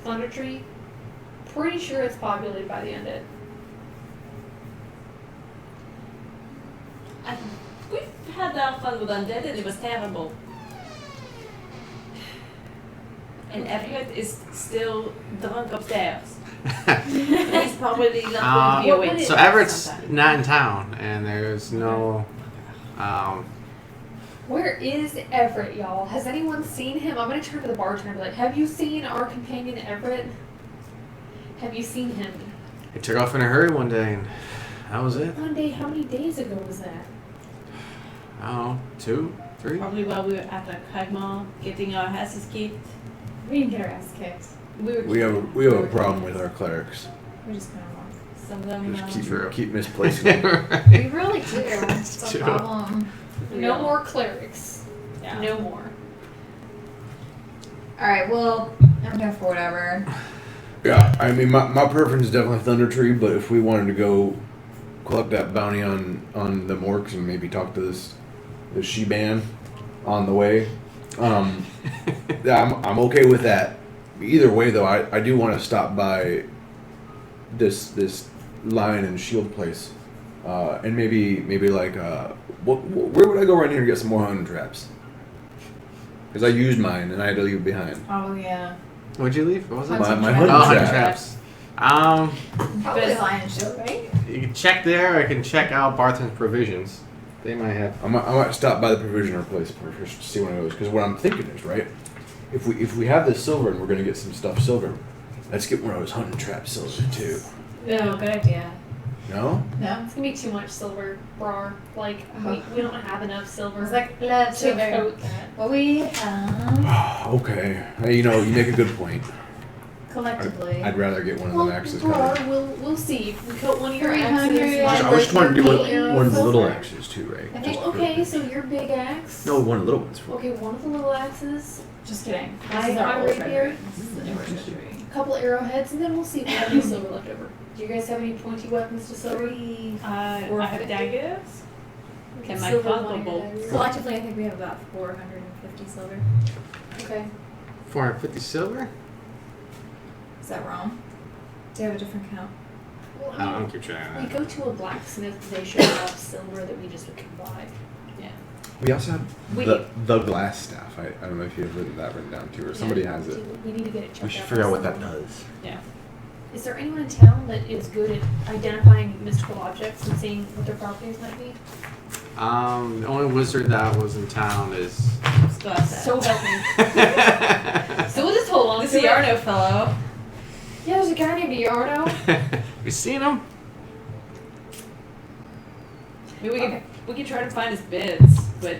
Thunder Tree. Pretty sure it's populated by the undead. We've had our fun with undead, and it was terrible. And Everett is still drunk upstairs. And he's probably not going to be What awake. would it- So Everett's sometime. not in town, and there's no. Where is Everett, y'all? Has anyone seen him? I'm gonna turn to the bartender and be like, have you seen our companion Everett? Have you seen him? He took off in a hurry one day, and that was it. One day, how many days ago was that? I don't know, 2, 3. Probably while we were at the Kragmar getting our asses kicked. We didn't get our ass kicked. We have a problem with our clerics. We're just kind of lost. Some of them. Just True. keep misplacing them. We really do. It's a True. problem. No more clerics. Yeah. No more. Alright, well, I'm down for whatever. Yeah, I mean, my preference is definitely Thunder Tree, but if we wanted to go collect that bounty on the orcs and maybe talk to this she-ban on the way, yeah, I'm okay with that. Either way, though, I do want to stop by this lion and shield place, and maybe like where would I go right here to get some more hunting traps? Because I used mine and I had to leave it behind. Oh, yeah. What'd you leave? What was it? My Hunting hunting traps. hunting traps. Probably lion show, right? You can check there. I can check out Barton's provisions. They might have. I might stop by the provisioner place first to see one of those. Because what I'm thinking is, right, if we have this silver and we're gonna get some stuff silver, let's get one of those hunting trap silver too. No, good idea. No? No? It's gonna be too much silver, brar. Like, we don't have enough silver It's like, let's to silver. coat that. What we have Okay. Hey, you make a good point. collectively. I'd rather get one of them axes brar, covered. we'll see. If we coat one of your 300. axes. I was trying to do Yeah. one of the little axes too, right? I think- Okay, so your big axe. No, one of the little ones. Okay, one of the little axes, Just kidding. I- This is our I'm old right here. treasury. This is the newer treasury. a couple arrowheads, and then we'll see if we have any silver left over. Do you guys have any pointy weapons to silver? I have daggers. And my Silver crossbow one bolt. dagger. Collectively, I think we have about 450 silver. Okay. 450 silver? Is that wrong? Do you have a different count? Well, I don't keep track we of that. go to a blacksmith, they should have silver that we just can buy. We also have We- the glass staff. I don't know if you have that written down too, or somebody has it. We need to get it checked out. We should figure out what that someone. does. Is there anyone in town that is good at identifying mystical objects and seeing what their properties might be? The only wizard that was in town is. So help me. So we'll just hold on This to it. Yarno fellow. Yeah, there's a guy named Yarno. You seen him? Maybe we can try to find his beds, but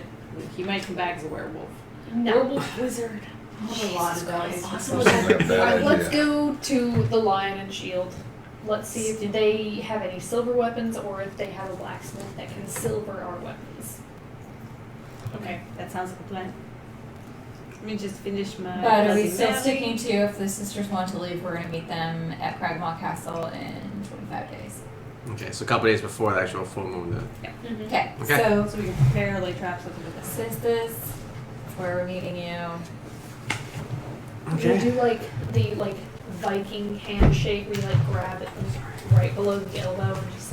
he might come back as a werewolf. No. Werewolf wizard. A lot of dice. Awesome. Sounds like a bad Alright, let's idea. go to the Lion and Shield. Let's see if they have any silver weapons or if they have a blacksmith that can silver our weapons. Okay, that sounds like a plan. Let me just finish my. But are we Bloody still Mary. sticking to if the sisters want to leave, we're going to meet them at Cragmaw Castle in 25 days. Okay, so a couple days before the actual full moon. Okay, Okay. so So we can prepare like traps looking at this. sisters, where we're meeting you. We're gonna do like the Viking handshake where you grab it right below the elbow and just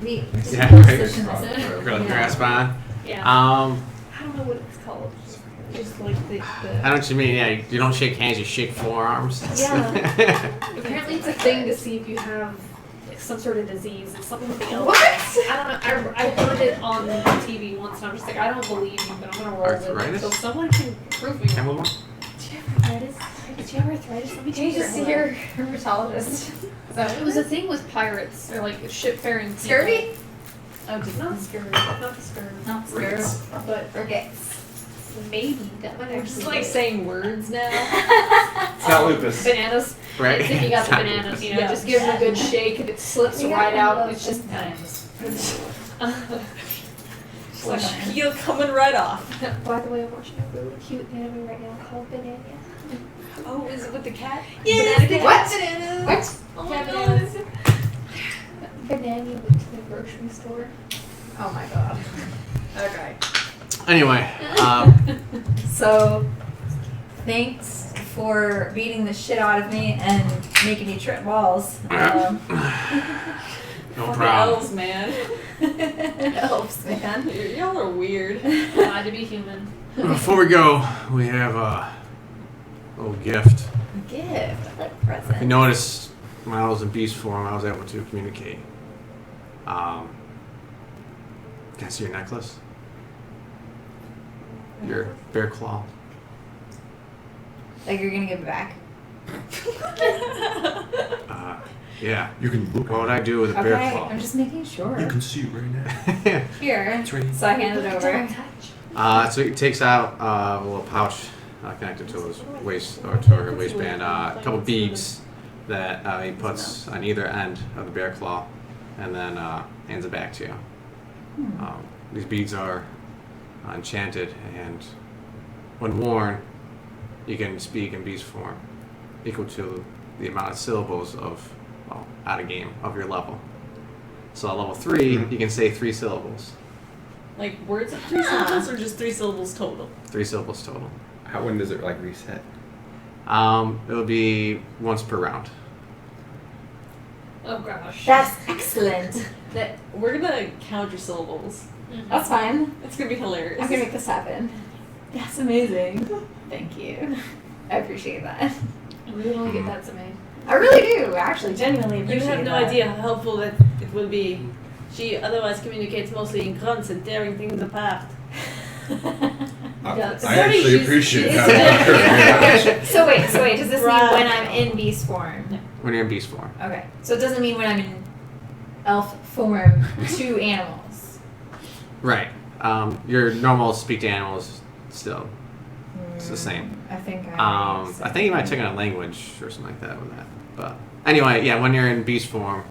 We Yeah, what right. position is it? Really Yeah. grasp on. yeah. I I don't know what it's called. Just like the know what you mean. Yeah, you don't shake hands, you shake forearms. Yeah. Apparently it's a thing to see if you have some sort of disease. It's something with the elbow. What? I don't know. I heard it on TV once and I'm just like, I don't believe you, but I'm gonna roll with it. Arthritis? So someone can prove me. Can we one? Do you have arthritis? Do you have arthritis? Let me Can you take just see your rheumatologist? It was a thing with pirates or shipfaring people. Scurvy? oh, did Not not. the scurvy. Not the scurvy. No, Rats. But Okay. maybe that might I'm actually. just like saying words now. It's not lupus. Bananas. Right? If you got It's the not bananas, lupus. you know, Yeah. just give them a good shake and it slips You got right one of out. those It's just. It's like heel coming right off. By the way, I'm watching a really cute anime right now called Banana. Oh, is it with the cat? Yes, Banana What? cat? What? Oh my Cat god. bananas. Banana went to the grocery store. Oh my god. Okay. Anyway, So, thanks for beating the shit out of me and making me trip balls. no Fucking problem. elves, man. Elves, man. Y'all are weird. Glad to be human. Before we go, we have a little gift. Gift. I like If you presents. notice, when I was in beast form, I was able to communicate. Can I see your necklace? Your bear claw. Like you're gonna give it back? Yeah. You can look. What would I do with a bear Okay, claw? I'm just making sure. You can see it right now. Here. It's right. So I hand it over. So he takes out a little pouch connected to his waist or to her waistband, a couple beads that he puts on either end of the bear claw, and then hands it back to you. These beads are enchanted, and when worn, you can speak in beast form, equal to the amount of syllables of out of game of your level. So at level 3, you can say 3 syllables. Like words of 3 syllables or just 3 syllables total? 3 syllables total. When does it reset? It'll be once per round. Oh gosh. That's excellent. That we're gonna count your syllables. That's fine. It's gonna be hilarious. I'm gonna make this happen. That's amazing. Thank you. I appreciate that. We would only get that to me. I really do, actually, genuinely You appreciate have no that. idea how helpful that it will be. She otherwise communicates mostly in grunts and tearing things apart. I Yes. actually appreciate she's- that. So wait, does this mean Right. when I'm in beast form? When you're in beast form. Okay. So it doesn't mean when I'm in elf form to animals. Right. Your normal speak to animals still. It's the same. I think I think you might check on a language or something like that with that. But anyway, yeah, when you're in beast form,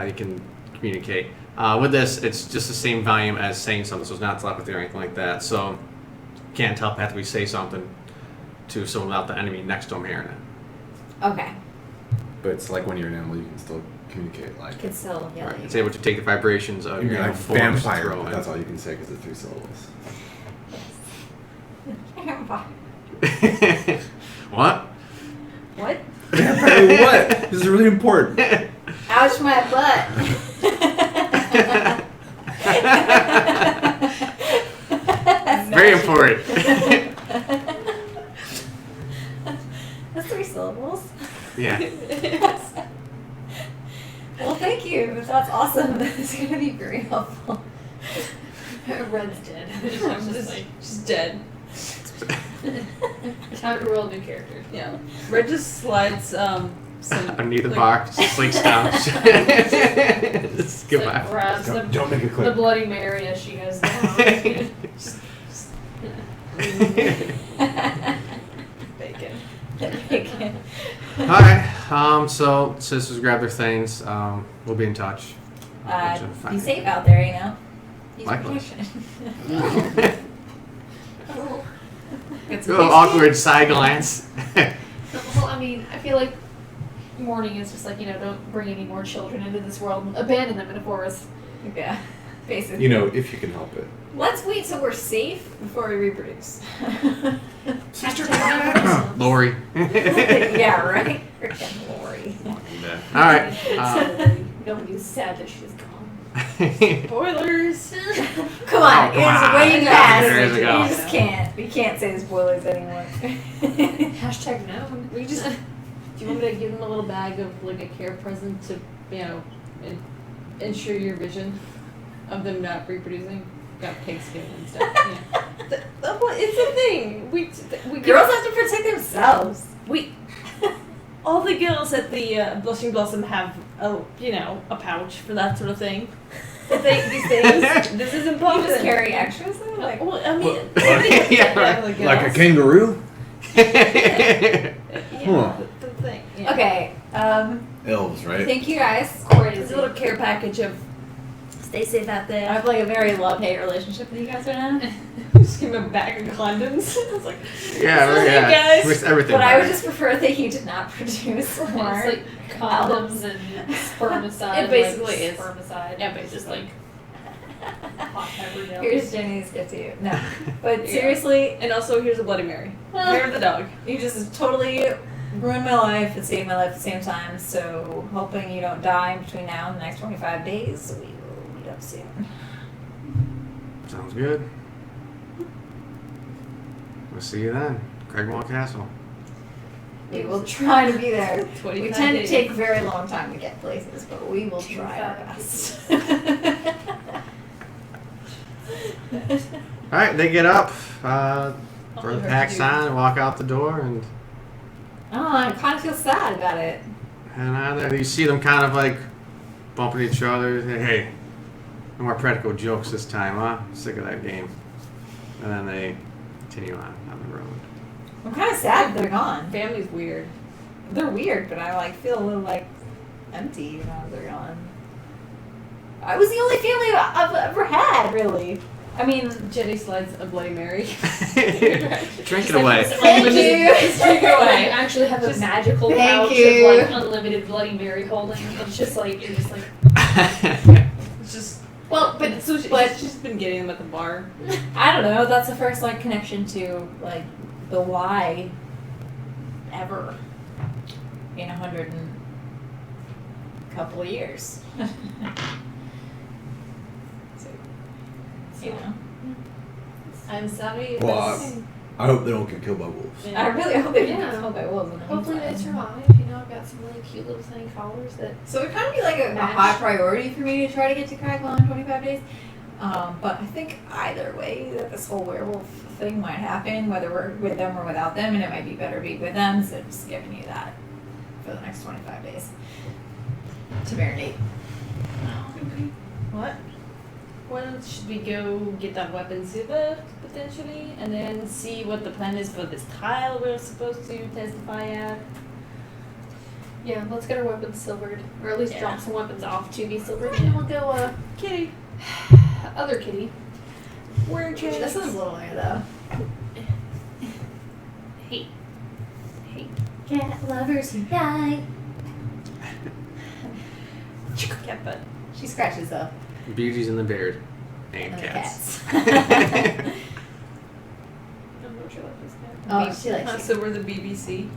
you can communicate. With this, it's just the same volume as saying something, so it's not telepathy or anything like that. So you can't telepathically say something to someone without the enemy next to them hearing it. Okay. But it's like when you're an animal, you can still communicate. Like, Could still yell Right. at It's you. able to take the vibrations of you're your like forms to vampire, throw but in. that's all you can say because it's 3 syllables. What? What? Vampire what? This is really important. Ouch my butt. Very important. That's 3 syllables. Yeah. Well, thank you. That's awesome. That's gonna be very helpful. Red's dead. I'm just like, She's dead. time to roll a new character. Yeah. Red just slides some Underneath the like- bar, just slinks down. Just So goodbye. grabs Don't make it the quick. Bloody Mary as she goes down. bacon. Bacon. Alright, so sisters grab their things. We'll be in touch. Be safe out there, you know. Use Likewise. protection. Get some Little awkward side glance. Well, I mean, I feel like Mourning is just like, don't bring any more children into this world and abandon them in a forest. Yeah, basically. You know, if you can help it. Let's wait till we're safe before we reproduce. Sister Lori. Yeah, right? Freaking Lori. Alright. Nobody's sad that she's gone. Spoilers. Come on, Oh, come it's on. way past. There You we go. just can't. You can't say spoilers anymore. Hashtag no. We just. Do you want me to give them a little bag of like a care present to, ensure your vision of them not reproducing? Got pigskin and stuff. It's a thing. We Girls have to protect themselves. all the girls at the Blushing Blossom have a pouch for that sort of thing. But these things, this is You important. just carry extras though? Like, Well, I mean, Yeah, right. like Like a kangaroo? Yeah, Huh. the thing. Yeah. okay. Elves, right? Thank you guys. It's a little care package of stay safe out I there. have like a very love-hate relationship with you guys right now. Just give him a bag of condoms. It's like, Yeah, Sorry, yeah. guys. With everything. But I would right. just prefer that you did not produce It's more. like condoms and spermicide. It basically like is. Spermicide. Yeah, It's just basically. like hot pepper gel. Here's Jenny's gift to you. No. But Yeah. seriously, and also here's a Bloody Mary. Hair of the dog. you just totally ruined my life and saved my life at the same time. So, hoping you don't die between now and the next 25 days, we will meet up soon. Sounds good. We'll see you then. Craigmore Castle. We will try to be there. 25 We tend to days. take a very long time to get places, but we will try our 25 best. Alright, they get up, throw All the her packs to do. on, and walk out the door, and Oh, I kind of feel sad about it. head out there. You see them kind of like bumping each other. Hey, no more practical jokes this time, huh? Sick of that game. And then they continue on the road. I'm kind of sad they're gone. Family's weird. They're weird, but I feel a little empty they're gone. I was the only family I've ever had, really. I mean, Jenny slides a Bloody Mary. Drink it away. Thank you. Just drink it I away. actually have a Just- magical Thank pouch you. of like unlimited Bloody Mary holding. It's just like you're just like It's just. well, But so she's been getting them at the bar. I don't know. That's the first connection to the why ever in 100 and couple of years. So, you know, I'm sorry. it Well, was- I hope they don't get killed by wolves. I really hope they don't Yeah. get killed by wolves. In the hopefully they meantime. survive. I've got got some really cute little tiny collars that. So it'd kind of be like a Match. high priority for me to try to get to Cragwell in 25 days. But I think either way that this whole werewolf thing might happen, whether we're with them or without them, and it might be better to be with them, so just giving you that for the next 25 days to marinate. What? Well, should we go get that weapon silver potentially, and then see what the plan is for this tile we're supposed to testify at? Yeah, let's get our weapons silvered, or at least Yeah. drop some weapons off to be silvered, and we'll go. Kitty, Other kitty. where This is a little weird though. Hey. Cat lovers unite. cat butt. She scratches though. Beauties in the beard. And And cats. I'm not sure what this guy. Oh, she likes you. So we're the BBC.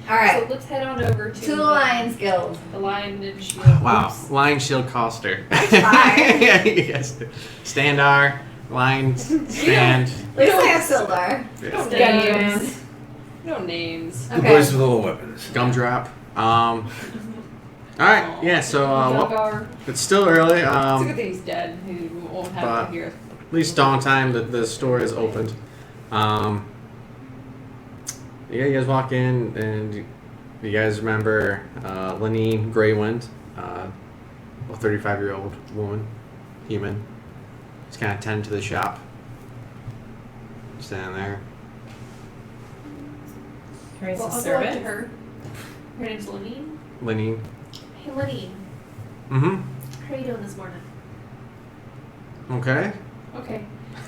All right. So let's head on over To the Lions Guild. The Lion and Shield. Wow. Oops. Lion Shield Coster. tried. Yeah, yes. Standar. Lion stand. At least I have Sildar. Yeah. Names. No names. The Okay. boys with the little weapons. Gumdrop. Alright, yeah, so Delgar. it's still early. It's a good thing he's dead. He won't have but- to hear. At least dawn time, the store is opened. Yeah, you guys walk in, and you guys remember Lenine Greywind, a 35-year-old woman, human. Just kind of tend to the shop. Standing there. Grace Well, is I'll go up to servant. her. Her name's Lenine. Lenine. Hey, Lenine. Mm-hmm. How are you doing this morning? Okay. Okay.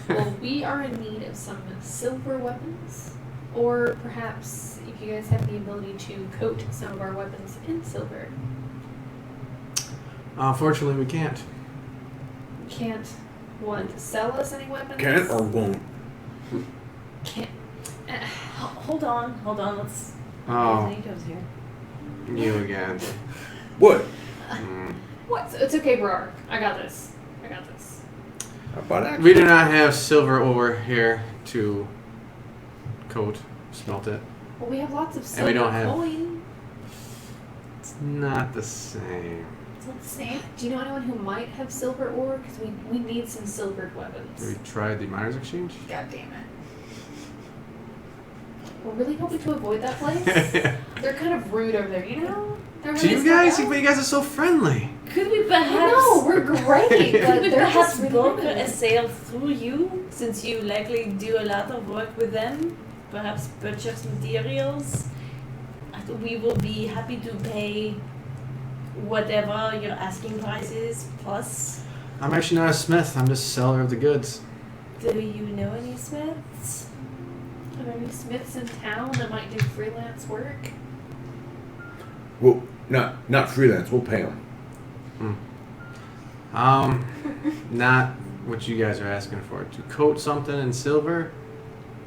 Well, we are in need of some silver weapons. Or perhaps if you guys have the ability to coat some of our weapons in silver. Unfortunately, we can't. Can't, what, sell us any weapons? Can or won't? Can't. Hold on. Let's. Oh, Nato's here. you again. What? Mm. What? It's okay, Brar. I got this. About action? We do not have silver ore here to coat, smelt it. Well, we have lots of And silver we don't have- coin. It's not the same. It's not the same. Do you know anyone who might have silver ore? Because we need some silvered Have weapons. we tried the miners exchange? God damn it. We're really hoping to avoid that place. They're kind of rude over there, you know? They're To really you guys, stuck out. but you guys are so friendly. Could we perhaps? No, we're great, Could but we they're perhaps just really broker rude. a sale through you, since you likely do a lot of work with them? Perhaps purchase materials. We will be happy to pay whatever your asking price is plus. I'm actually not a smith. I'm just a seller of the goods. Do you know any smiths? Are there any smiths in town that might do freelance work? Well, not freelance. We'll pay them. Not what you guys are asking for. To coat something in silver,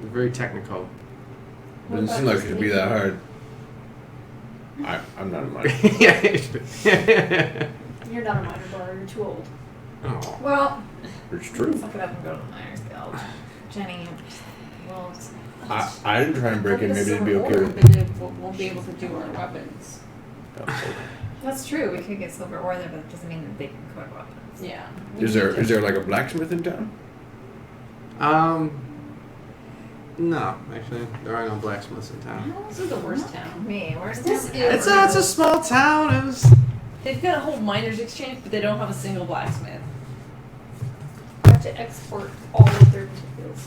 very technical. Doesn't seem like it should be that hard. I'm not a miner. You're not a miner, Bar. You're too old. Oh. Well, It's true. suck it up and go to the Miners Guild. Jenny, well, I didn't try and break in. Maybe they'd be okay with it. But they won't be able to do our weapons. that's true. We could get silver ore there, but it doesn't mean that they can cook weapons. Yeah. Is there like a blacksmith in town? No, actually, there are no blacksmiths in town. This is the worst town. Me, where's This this? is- It's a small town. It was. They've got a whole miners exchange, but they don't have a single blacksmith. They have to export all of their materials.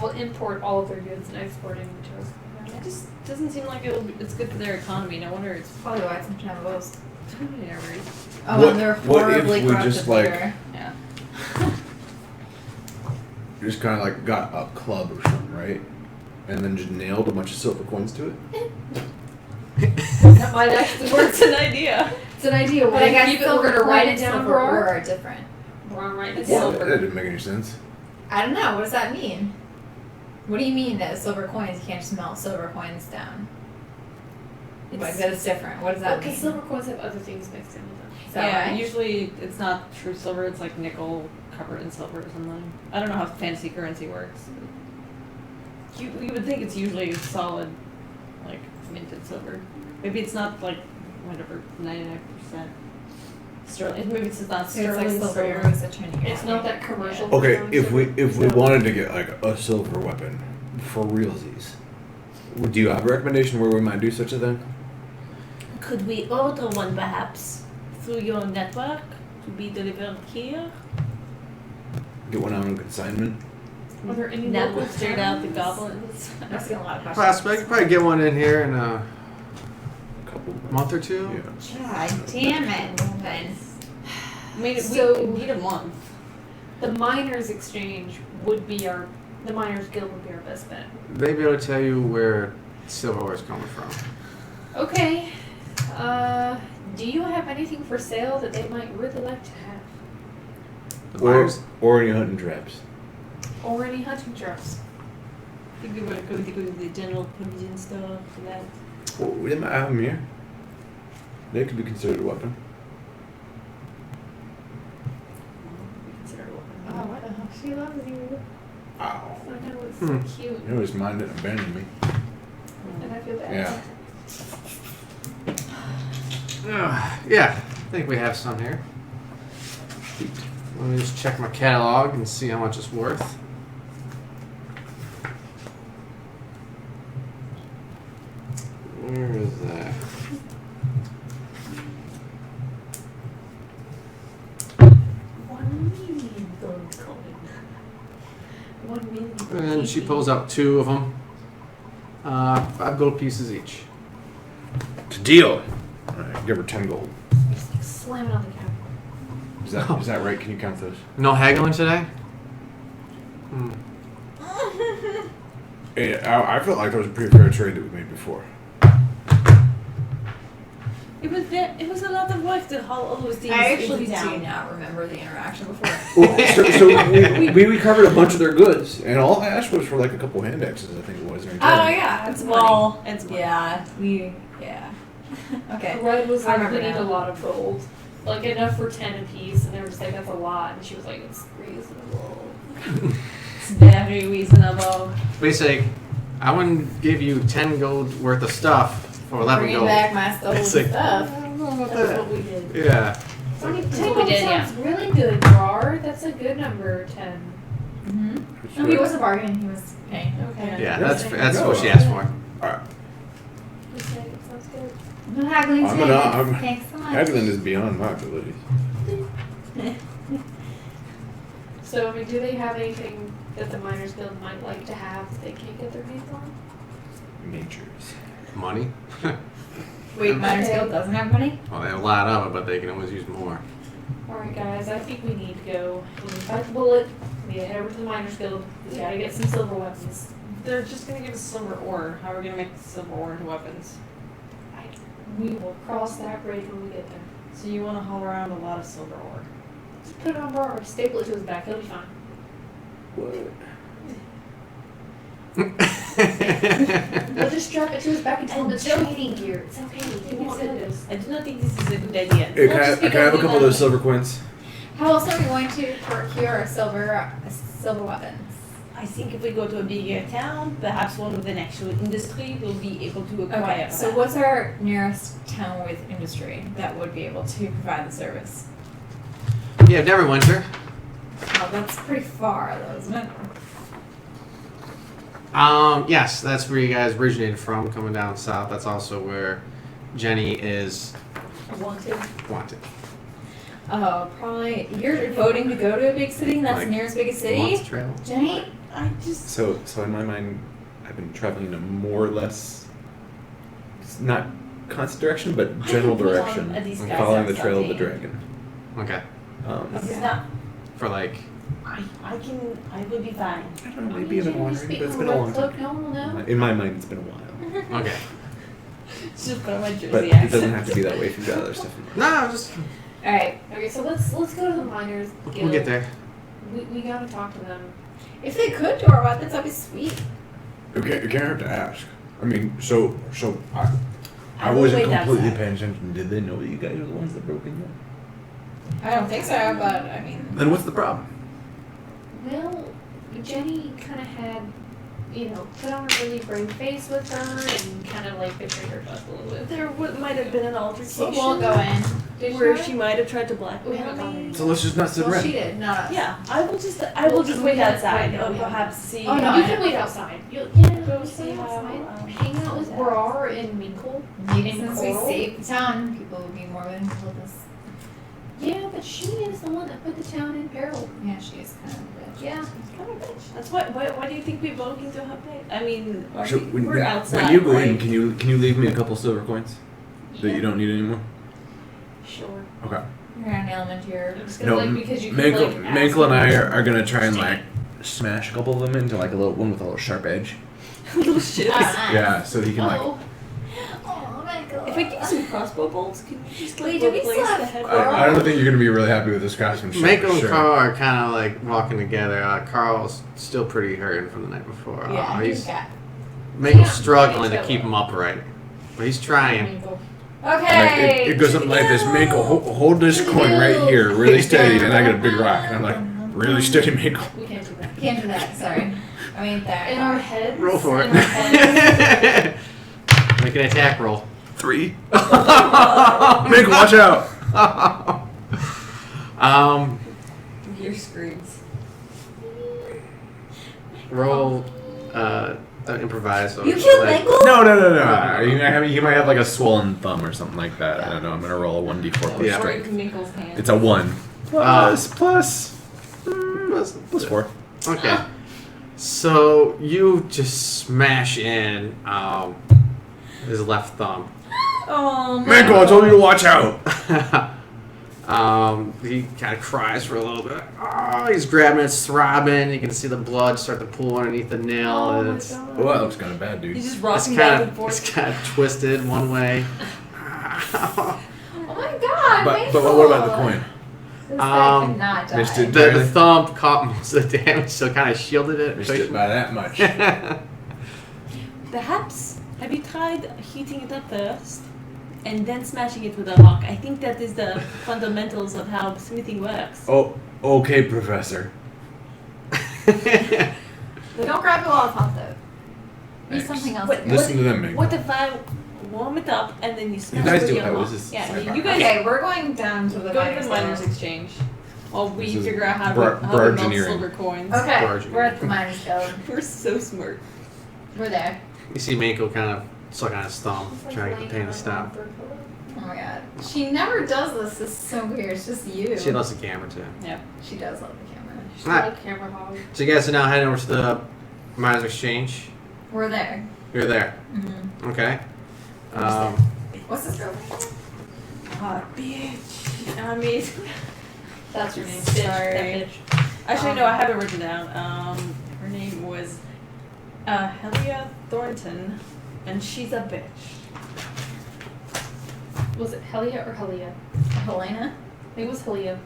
Well, import all of their goods and export any materials. It just doesn't seem like it's good for their economy. No wonder it's Probably why it's in Chavos. totally nervous. Oh, What- and they're what if horribly we corrupted just, like- leader. Yeah. You just kind of like got a club or something, right? And then just nailed a bunch of silver coins to it. That might actually work. It's an idea. It's an idea. But I guess keep it, silver we're gonna write coins it and down silver for ore our. are different. We're gonna write it It's down. Well, silver. that didn't make any sense. I don't know. What does that mean? What do you mean that silver coins, you can't just melt silver coins down? Like that is different. What does that Because mean? silver coins have other things mixed in with them. Is that Yeah, right? usually it's not true silver, it's like nickel covered in silver or something. I don't know how fantasy currency works. You would think it's usually solid, like minted silver. Maybe it's not like whatever 99% sterling. Maybe it's not So it's sterling like silver silver. arrows that turn It's not that commercial. Okay, version of if we silver. wanted to get like a silver weapon for realsies, do you have a recommendation where we might do such a thing? Could we order one perhaps through your network to be delivered here? Get one on consignment. Are there any Now local we'll straight out the towns? goblins. I'm asking a lot of questions. Prospect. You could probably get one in here in a Couple. month or two. Yeah. God damn it, then. I mean, So- we need a month. The miners' exchange would be our. The miners' guild would be our best bet. They'd be able to tell you where silverware is coming from. Okay. Do you have anything for sale that they might really like to have? The Or buyers. or any hunting traps. Or any hunting traps? I think we would go to the general provision store for that. Well, we might have them here. They could be considered a weapon. We consider it a weapon. Oh, what the hell? She loves you. Ow. I know, it's Hmm. so cute. You always mind it abandoned me. And I feel bad. Yeah. Yeah, I think we have some here. Let me just check my catalog and see how much it's worth. Where is that? And she pulls out 2 of them. 5 gold pieces each. It's a deal. All right, give her 10 gold. Just like slam it on the counter. Is that right? Can you count those? No haggling today? Hmm. Yeah, I felt like that was a pretty fair trade that we made before. It was a lot of work to haul all those things I actually into do town. not remember the interaction before. So we recovered a bunch of their goods, and all I asked was for like a couple hand axes, I think it was. Oh yeah, that's Well, it's yeah, yeah. Okay. Red was I like, we remember need now. a lot of gold. Like enough for 10 apiece, and they were just like, that's a lot. And she was like, it's reasonable. It's very reasonable. Basically, I wouldn't give you 10 gold worth of stuff for 11 Bringing gold. back my stolen It's like- stuff. I don't know about That's that. what we did. Yeah. Only That's 10 what we did, sounds really good, Rar. That's a good number, 10. Mm-hmm. No, he wasn't bargaining. He was paying. Okay. Yeah, Yeah. that's what she asked for. Alright. You said it sounds good. No haggling I'm today. not- Thanks so much. Haggling is beyond my abilities. So, I mean, do they have anything that the Miners Guild might like to have that they can't get their hands on? Natures. Money? Wait, Miners Guild doesn't have money? Well, they have a lot of it, but they can always use more. Alright, guys, I think we need to go. We need to fight the bullet. We need to head over to the Miners Guild. We gotta get some silver weapons. They're just gonna give us silver ore. How are we gonna make silver ore into weapons? We will cross that bridge when we get there. So you wanna haul around a lot of silver ore. Just put it on bar, staple it to his back, he'll be fine. What? We'll just strap it to his back and tell him it's trading gear. It's okay. He won't know this. I do not think this is a good idea. Hey, Not can just I have a because couple of those silver coins? How else are we going to procure silver weapons? I think if we go to a bigger town, perhaps one with an actual industry will be able to acquire Okay, so that. what's our nearest town with industry that would be able to provide the service? Yeah, Neverwinter. Oh, that's pretty far though, isn't it? Yes, that's where you guys originated from, coming down south. That's also where Jenny is Wanted. wanted. Oh, probably. You're voting to go to a big city? That's Like, the nearest biggest Wants city? to travel. Jenny? I just So in my mind, I've been traveling in a more or less, it's not constant direction, but general I can put on direction. a disguise I'm following the or trail of the something. dragon. Okay. this is Yeah. not. For like, I will be fine. I don't know, maybe I've been wandering, but it's been a long time. No one will know. In my mind, it's been a while. okay. Just put on my Jersey But it accent. doesn't have to be that way if you've got other stuff in mind. No, just Alright. Okay, so let's go to the Miners Guild. we'll get there. We gotta talk to them. If they could do our weapons, that'd be sweet. Okay, you can't have to ask. I mean, so I will wasn't wait completely outside. paying attention. Did they know that you guys were the ones that broke in? I don't think so, but I mean. Then what's the problem? Well, Jenny kind of had, put on a really brave face with her and kind of like betrayed her trust a little bit. There might have been an altercation. We'll go in. Where she might have tried to blackmail me. So let's just not sit Well, around. she did, not us. Yeah, I will just wait outside. wait, Or wait. perhaps see. Oh, no, You I- can wait outside. Go see stay how, outside. Hang out with Brar and Minkle. Maybe And since we Coral? saved the town, people would be more willing to help us. Yeah, but she is the one that put the town in peril. Yeah, she is kind of a bitch. Yeah. Kind of bitch. That's why do you think we broke into her place? I mean, So when, we're outside. when you go in, right? can you leave me a couple silver coins that you don't need anymore? Sure. Okay. You're gonna nail them into your. I'm just gonna, No, like, because you Minkle, can, like, ask Minkle and I them. are gonna try and like smash a couple of them into like a little one with a little sharp edge. Little shit. Yeah, so he can like. Oh, Oh my god. If I give you some crossbow bolts, can you just like Wait, did we replace still the have head? I don't think you're gonna be really happy with this craftsmanship. Mako and sure. Carl are kind of like walking together. Carl's still pretty hurting from the night before. Yeah, He's got. Mako's struggling to keep him upright, but he's trying. Minkle. And, like, Okay. it goes something like this. Minkle, hold this coin right here, really steady, and I get a big rock, and I'm like, really steady, Minkle. We can't do that. Can't do that. Sorry. I mean that. In our heads. Roll for in our heads. it. Make an attack roll. 3. Minkle, watch out. Your screams. Roll. Improvise. So You it's killed like- Minkle? No. You might have like a swollen thumb or something like that. I don't know. I'm gonna roll a 1d4 plus Yeah. Break strength. Minkle's hand. It's a 1. Plus 4. Okay. So you just smash in his left thumb. Oh Minkle, I told you to watch out. He kind of cries for a little bit. Oh, he's grabbing, it's throbbing. You can see the blood start to pool underneath the nail. Oh and my it's god. Oh, that looks kind of bad, dude. He's just it's rocking back kind and of forth. twisted one way. Oh my god. But what about the coin? This guy could not die. missed it. The thumb caught most of the damage, so kind of shielded it. Missed it by that much. Perhaps have you tried heating it up first and then smashing it with a rock? I think that is the fundamentals of how smithing works. Oh, okay, Professor. Don't grab it while it's hot though. Use Thanks. something else. What- to do. Listen to them, Minkle. What if I warm it up and then you smash guys it do with it. your This rock? is Yeah, sidebar. you guys Okay, we're going down to the go to the miners' guild. exchange while we This is figure out how to bar melt engineering. silver coins. Okay, Barging. we're at the miners guild. We're so smart. We're there. You see Mako kind of suck on his thumb, trying to get the pain to stop. Oh my god. She never does this. This is so weird. It's just you. She loves the camera too. She does love the camera. She's Alright. like camera hog. So you guys are now heading over to the Miners Exchange. We're there. You're there. Mm-hmm. Okay. What's this girl? Ah, bitch. I mean, That's her name. Bitch, Sorry. that bitch. Actually, no, I have it written down. Her name was Helia Thornton, and she's a bitch. Was it Helia or Helia? Helena? I think it was Helia.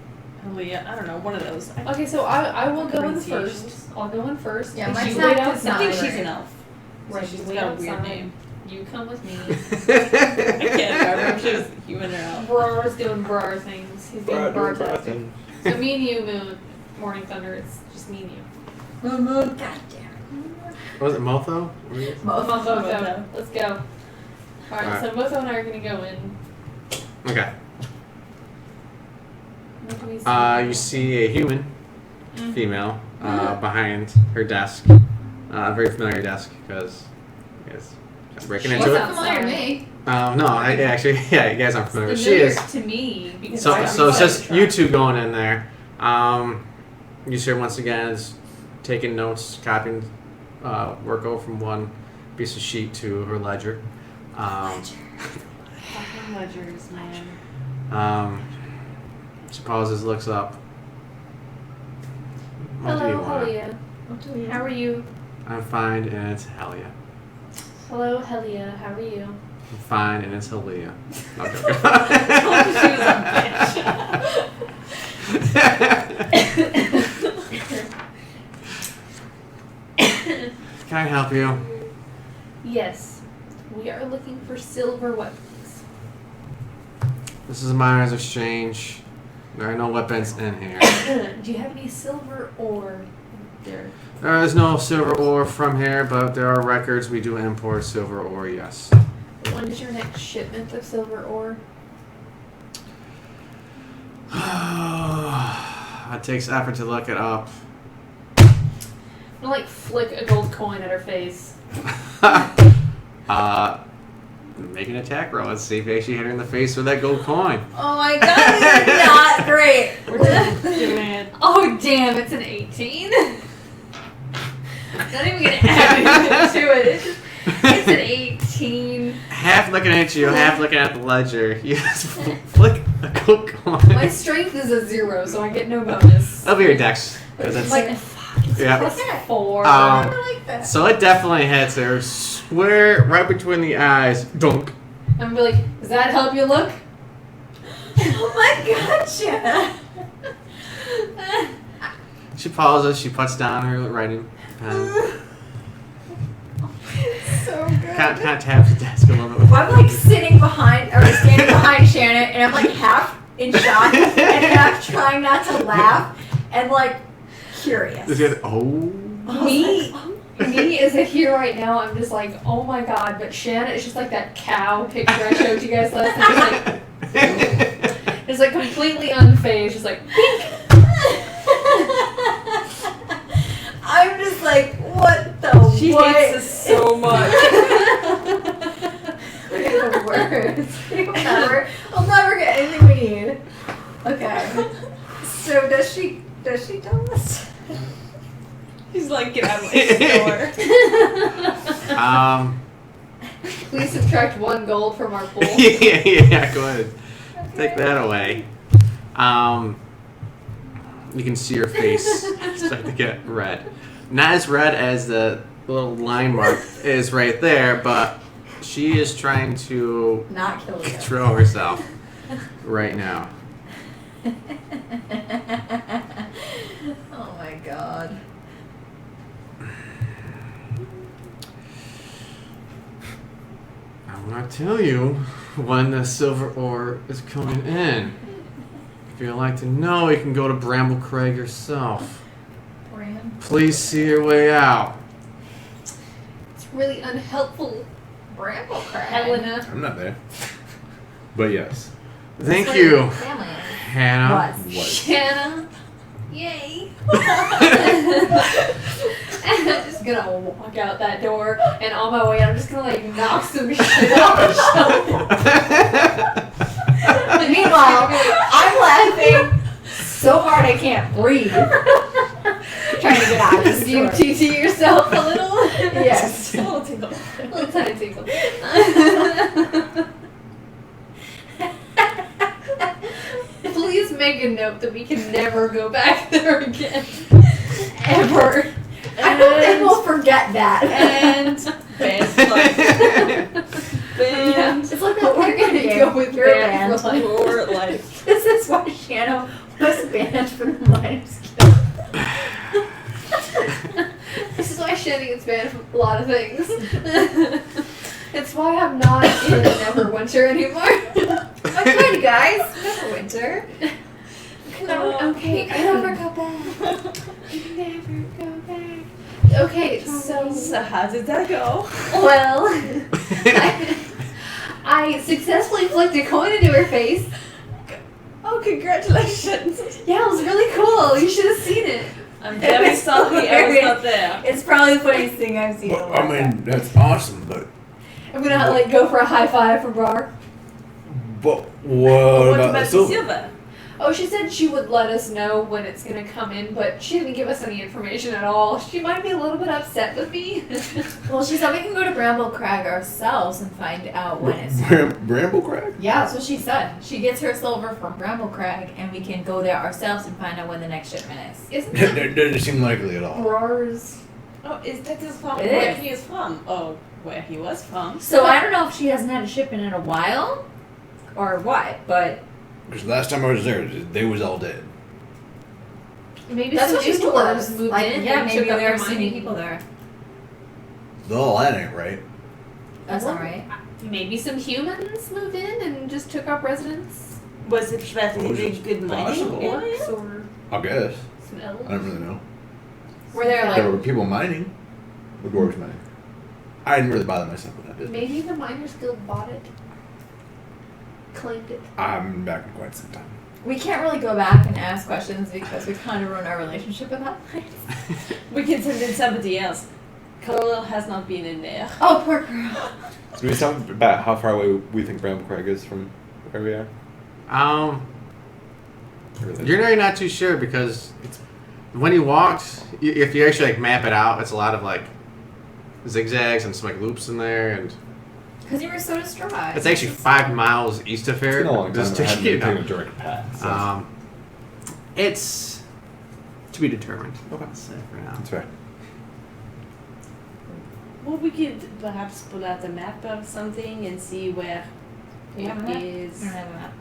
Helia, I don't know, one of those. Okay, so I will go in Pronunciations. first. I'll go in first. Yeah, And mine's you not wait good I outside. think Sorry. she's an elf. Right, She's wait got a weird outside. name. You come with me. I can't remember if she was human or elf. Brar's doing Brar things. He's being Brar-tastic. So me and you, Moon, Mourning Thunder, it's just me and you. God damn it. Was it Motho? Come on, Motho. Motho. Let's go. Alright, so Motho and I are gonna go in. Okay. What do we see? You see a human, Mm. female, behind her desk. A very familiar desk because you guys are breaking She's into it. out. Familiar to me. No, actually, yeah, you guys aren't familiar. She Familiar is. to me because So, I'm so it's inside just the you truck. two going in there. You see her once again is taking notes, copying work over from one piece of sheet to her ledger. Fucking ledgers, man. She pauses, looks up. What do you Hello, want? Helia. How are you? I'm fine, and it's Helia. Hello, Helia. How are you? I'm fine, and it's Helia. Okay. She was a Can I help you? Yes. We are looking for for silver weapons. This is a miners exchange. There are no weapons in here. Do you have any silver ore there? There is no silver ore from here, but there are records. We do import silver ore, yes. When is your next shipment of silver ore? It takes effort to look it up. I'm gonna flick a gold coin at her face. Make an attack roll. Let's see if you actually hit her in the face with that gold coin. Oh my god, this is not great. We're just doing it. Oh damn, it's an 18. Not even gonna add anything to it. It's an 18. Half looking at you, half looking at the ledger. You just flick a gold coin. My strength is a 0, so I get no bonus. That'll be your dex. 'Cause It's that's- like, fuck, it's Yeah. plus 4. I like that. So it definitely hits her square right between the eyes. Dunk. I'm gonna be like, does that help you look? Oh my god, Shanna. She pauses. She puts down her writing pen. So good. Kind of taps the desk a little bit. With I'm like sitting behind, or standing behind Shannon, and I'm like half in shock and half trying not to laugh and like curious. This guy's, oh. Me as a here right now, I'm just like, oh my god, but Shanna is just like that cow picture I showed you guys last time. It's like completely unfazed, just like, pink. I'm just like, what the She what? hates us so much. The words. Whatever. I'll never get anything we need. Okay. So does she tell us? He's like, get out of my store. Please subtract 1 gold from our pool. yeah, go ahead. Take that away. You can see her face start to get red. Not as red as the little line mark is right there, but she is trying to Not kill you. control herself right now. Oh my god. I will not tell you when the silver ore is coming in. If you'd like to know, you can go to Bramble Craig yourself. Brand. Please see your way out. It's really unhelpful, Bramble Craig. Helena. I'm not there. But yes. Thank It's you, like family. Hannah. What? What? Shanna. Yay. I'm just gonna walk out that door, and on my way out, I'm just gonna like knock some shit off the shelf. Meanwhile, I'm laughing so hard I can't breathe. Trying to get out of this. Do you TT yourself a little? Yes. A little tingle. A little tiny tinkle. Please make a note that we can never go back there again. Ever. I don't think we'll forget that. And band life. Yeah. Band. It's like that We're one gonna game. go with You're band banned. for life. For life. This is why Shanna was banned from the minors guild. This is why Shannon gets banned from a lot of things. It's why I'm not in Neverwinter anymore. I'm good, guys. Neverwinter. Okay, Never go back. never go back. Okay, so So how did that go? well, I successfully flicked a coin into her face. Oh, congratulations. Yeah, it was really cool. You should have seen it. I'm very sorry I was not there. It's probably the funniest thing I've seen. in a Well, long I time. mean, that's awesome, but I'm gonna like go for a high five from Bar. what What about the about the silver? silver? Oh, she said she would let us know when it's gonna come in, but she didn't give us any information at all. She might be a little bit upset with me. Well, she said we can go to Bramble Crag ourselves and find out when it's. Bramble Crag? Yeah, that's what she said. She gets her silver from Bramble Crag, and we can go there ourselves and find out when the next shipment is. Isn't That that doesn't seem likely at all. Brar's? Oh, is that his from It where is. he is from? Oh, where he was from. So I don't know if she hasn't had a shipment in a while, or what, but Because last time I was there, they was all dead. Maybe that's some what she new told dwarves us. moved Like, in. yeah, and maybe took up there their are so many mining. people there. Though that ain't right. That's not right. Maybe some humans moved in and just took up residence. Was it relatively good mining possible. area? Orcs or I guess. some elves. I don't really know. Were there There like were people mining. The dwarves mining. I didn't really bother myself with that business. Maybe the Miners Guild bought it. Claimed it. I haven't been back in quite some time. we can't really go back and ask questions because we kind of ruined our relationship with that place. We can send in somebody else. Carol has not been in there. Oh, poor girl. So we talk about how far away we think Bramble Crag is from where we are. You're really not too sure because it's, when you walked, if you actually like map it out, it's a lot of like zigzags and some like loops in there, and Because you were so distraught. it's actually 5 miles east of here. It's been a long time. Just I to, haven't you taken know. a direct path. So. It's to be determined. Okay. I'll say for now. That's fair. Well, we could perhaps pull out a map or something and see where Do you have a map? it is. I don't have a map.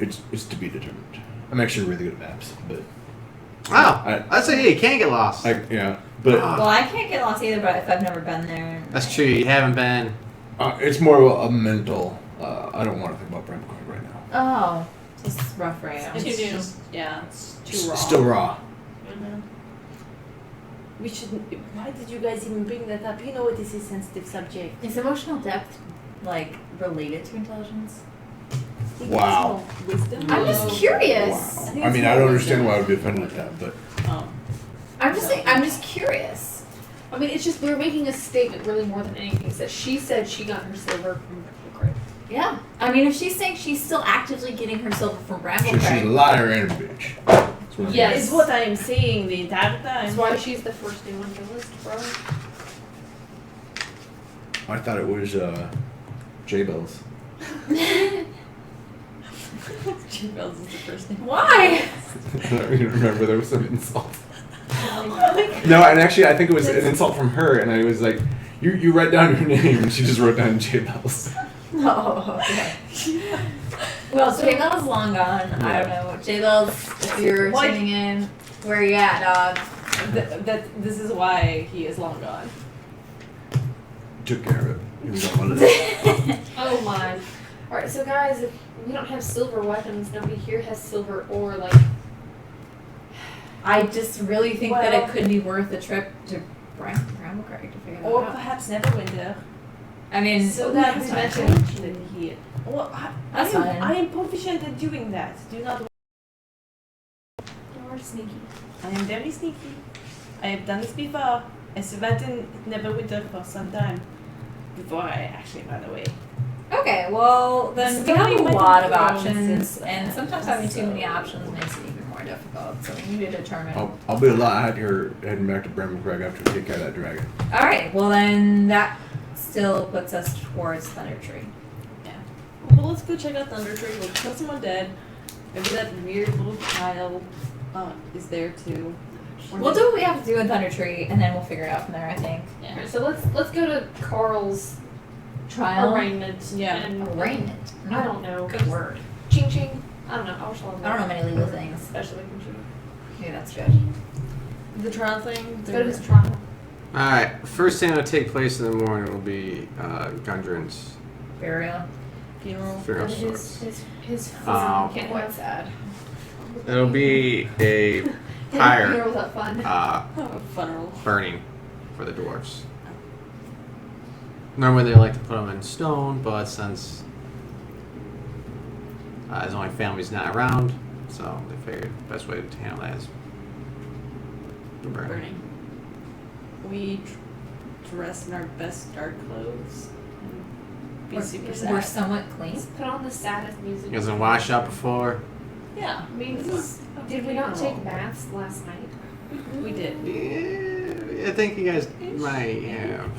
It's to be determined. I'm actually really good at maps, but Oh, I'd say yeah, you can't get lost. yeah, but Well, I can't get lost either, but if I've never been there. That's true. You haven't been. it's more of a mental. I don't want to think about Bramble Crag right now. Oh, just rough right now. It's Too new. just- yeah, it's too It's raw. still raw. Mhm. We shouldn't. Why did you guys even bring that up? You know it is a sensitive subject. Is emotional depth like related to intelligence? I think Wow. it's more wisdom. I'm just Oh. curious. Wow. think I it's mean, more I don't understand wisdom. why I would be offended at that, but Oh. I'm just saying, I'm just curious. I mean, it's just we're making a statement really more than anything. Is that she said she got her silver from Bramble Crag. Yeah. I mean, if she's saying she's still actively getting her silver from Bramble she's a Crag. liar and a bitch. That's what I'm Yes. It's what I am saying the entire time. That's why she's the first name on the list, bro. I thought it was J-Bells. J-Bells is the first name. Why? I don't even remember, there was some insult. No, and actually I think it was an insult from her, and I was like, you write down your name, and she just wrote down J-Bells. Oh, okay. Well, J-Bell's long gone. I don't know. J-Bell's, if you're What? tuning in, where you at, dog? This is why he is long gone. Took care of it. He was on one of them. Oh my. Alright, so guys, if we don't have silver weapons, nobody here has silver or like. I just really think that it Well- could be worth a trip to Bramble Crag to figure that Or out. perhaps Neverwinter. I mean, So we that have we time. mentioned it here. Well, That's I fine. am proficient at doing that. Do not. You're sneaky. I am very sneaky. I have done this before. I survived in Neverwinter for some time. Before I actually ran away. Okay, well, then we have Somebody a might lot have of grown options, since and then, sometimes having too many so- options makes it even more difficult, so we need to determine. I'll be a lot happier heading back to Bramble Crag after we take care of that dragon. Alright, well then that still puts us towards Thunder Tree. Well, let's go check out Thunder Tree. We'll kill someone dead. Maybe that weird little child is there too. Or We'll do what we have to do in Thunder Tree, and then we'll figure it out from there, I think. Yeah. Alright, so let's go to Carl's Trial? arraignment. Yeah. And Arraignment. I don't know. Good word. Ching ching. I don't know. I wish I don't know many legal things. Especially computer. Maybe that's good. The trial thing. Go to his trial. Alright, first thing that'll take place in the morning will be Gundren's Burial. Funeral. funeral of His sorts. his Um, quite sad. It'll be a pyre Funeral without fun. Oh, funeral. burning for the dwarves. Normally they like to put them in stone, but since his only family's not around, so they figured the best way to handle that is the burning. Burning. We dress in our best dark clothes and be We're- super We're sad. somewhat clean. Let's put on the saddest music. You guys been washed up before? Yeah. I mean, This is a did we not take funeral. baths last night? We did. Yeah, I think you guys might have.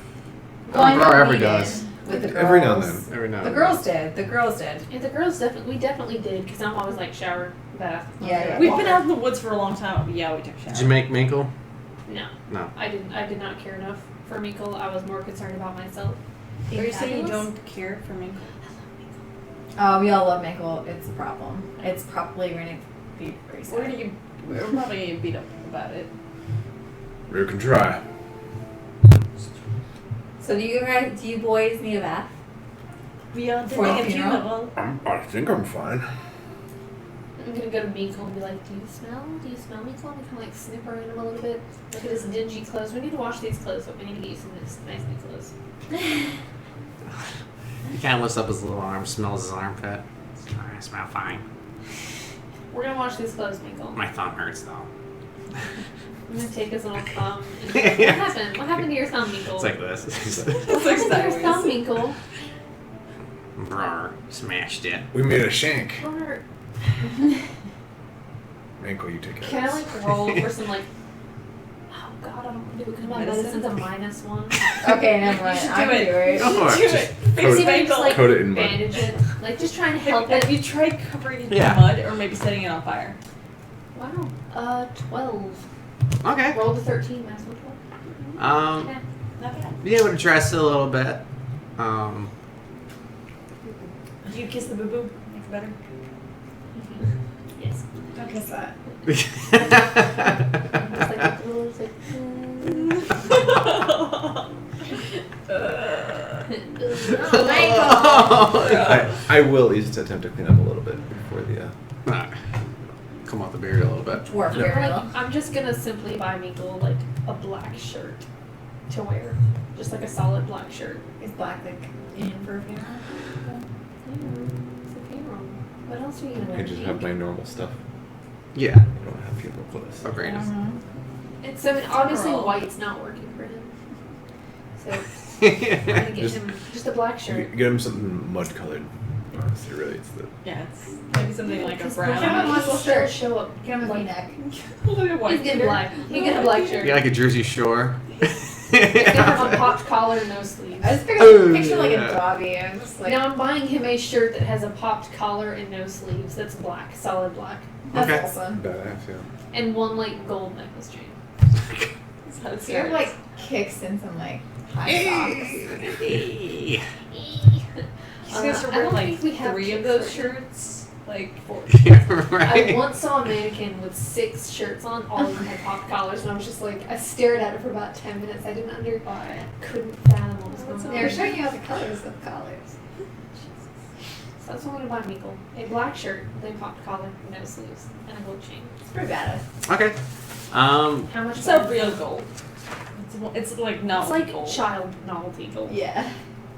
Well, I know Or ever we does. did with the girls. Every now and then. Every now The and girls did. The girls did. Yeah, the girls definitely did because I'm always like shower, bath. Yeah. We've been out in the woods for a long time. Yeah, we took a shower. Did you make Minkle? No, No. I didn't. I did not care enough for Mikkel. I was more concerned about myself. Are you saying you Fabulous. don't care for me? Oh, we all love Michael. It's a problem. It's probably going to be very sad. We're probably gonna beat up about it. We can try. So do you boys need a bath? We are For the doing a funeral? funeral. I think I'm fine. I'm gonna go to Miko and be like, do you smell Miko? And kind of like sniff around him a little bit. Look at his dingy clothes. We need to wash these clothes, but we need to get you some nice new clothes. He kind of lifts up his little arm, smells his armpit. I smell fine. We're gonna wash these clothes, Miko. My thumb hurts though. I'm gonna take his little thumb. And what happened? What happened to your thumb, Miko? It's like this. What happened to your thumb, Miko? Brr, smashed it. We made a shank. Brr. Manko, you take care Can I of this. like roll for some like? Oh God, I don't want to do it because my medicine's a -1. Okay, never mind. should I do can it. do it. Go for Do it. it. Coat Fix it. Michael. Just like Coat it in mud. bandage it, like just trying to help Have it. you tried covering it Yeah. in mud or maybe setting it on fire? Wow. 12. Okay. Roll the 13, -1 12. Um, Yeah. Not bad. be able to dress it a little bit. Do you kiss the boo-boo? Makes it better. Yes. Don't kiss that. Just like a little, it's like, I will just attempt to clean up a little bit before the. Come off the barrier a little bit. Dwarf Yeah. burial. Like, I'm just gonna simply buy Miko like a black shirt to wear. Just like a solid black shirt. Is black like in for a funeral? It's a funeral. What else are you gonna I wear? just have my normal stuff. Yeah. I don't have funeral clothes. Oh, great. It's so obviously Funeral. white's not working for him. So I'm gonna get him just a black shirt. Get him something mud colored. Honestly, really, it's the. Yeah, it's maybe something like a Because brown. Brown. Brown will Shirt. show up. Get him a Like, V-neck. Look at white. He's getting black. He get a black shirt. Yeah, like a Jersey Shore. He's gonna have a popped collar, no sleeves. I just Oh, picture like yeah. a doggy. I'm just like, Now I'm buying him a shirt that has a popped collar and no sleeves. That's black, solid black, that's Okay. awesome. Badass, yeah. and one like gold necklace chain. That's how it So you have starts. like kicks and some like high socks. You guys should I wear don't like think we have 3 of kicks those right shirts. Like Yeah, I right. once saw a mannequin with 6 shirts on, all of them had popped collars, and I was just like, I stared at it for about 10 minutes. I didn't couldn't fathom what was going on. They're showing you all the colors of collars. So that's what I'm gonna buy Miko. A black shirt with a popped collar, no sleeves, and a gold chain. It's pretty badass. Okay. How much? it's is a that? real gold. It's like not It's like gold. child novelty gold. Yeah.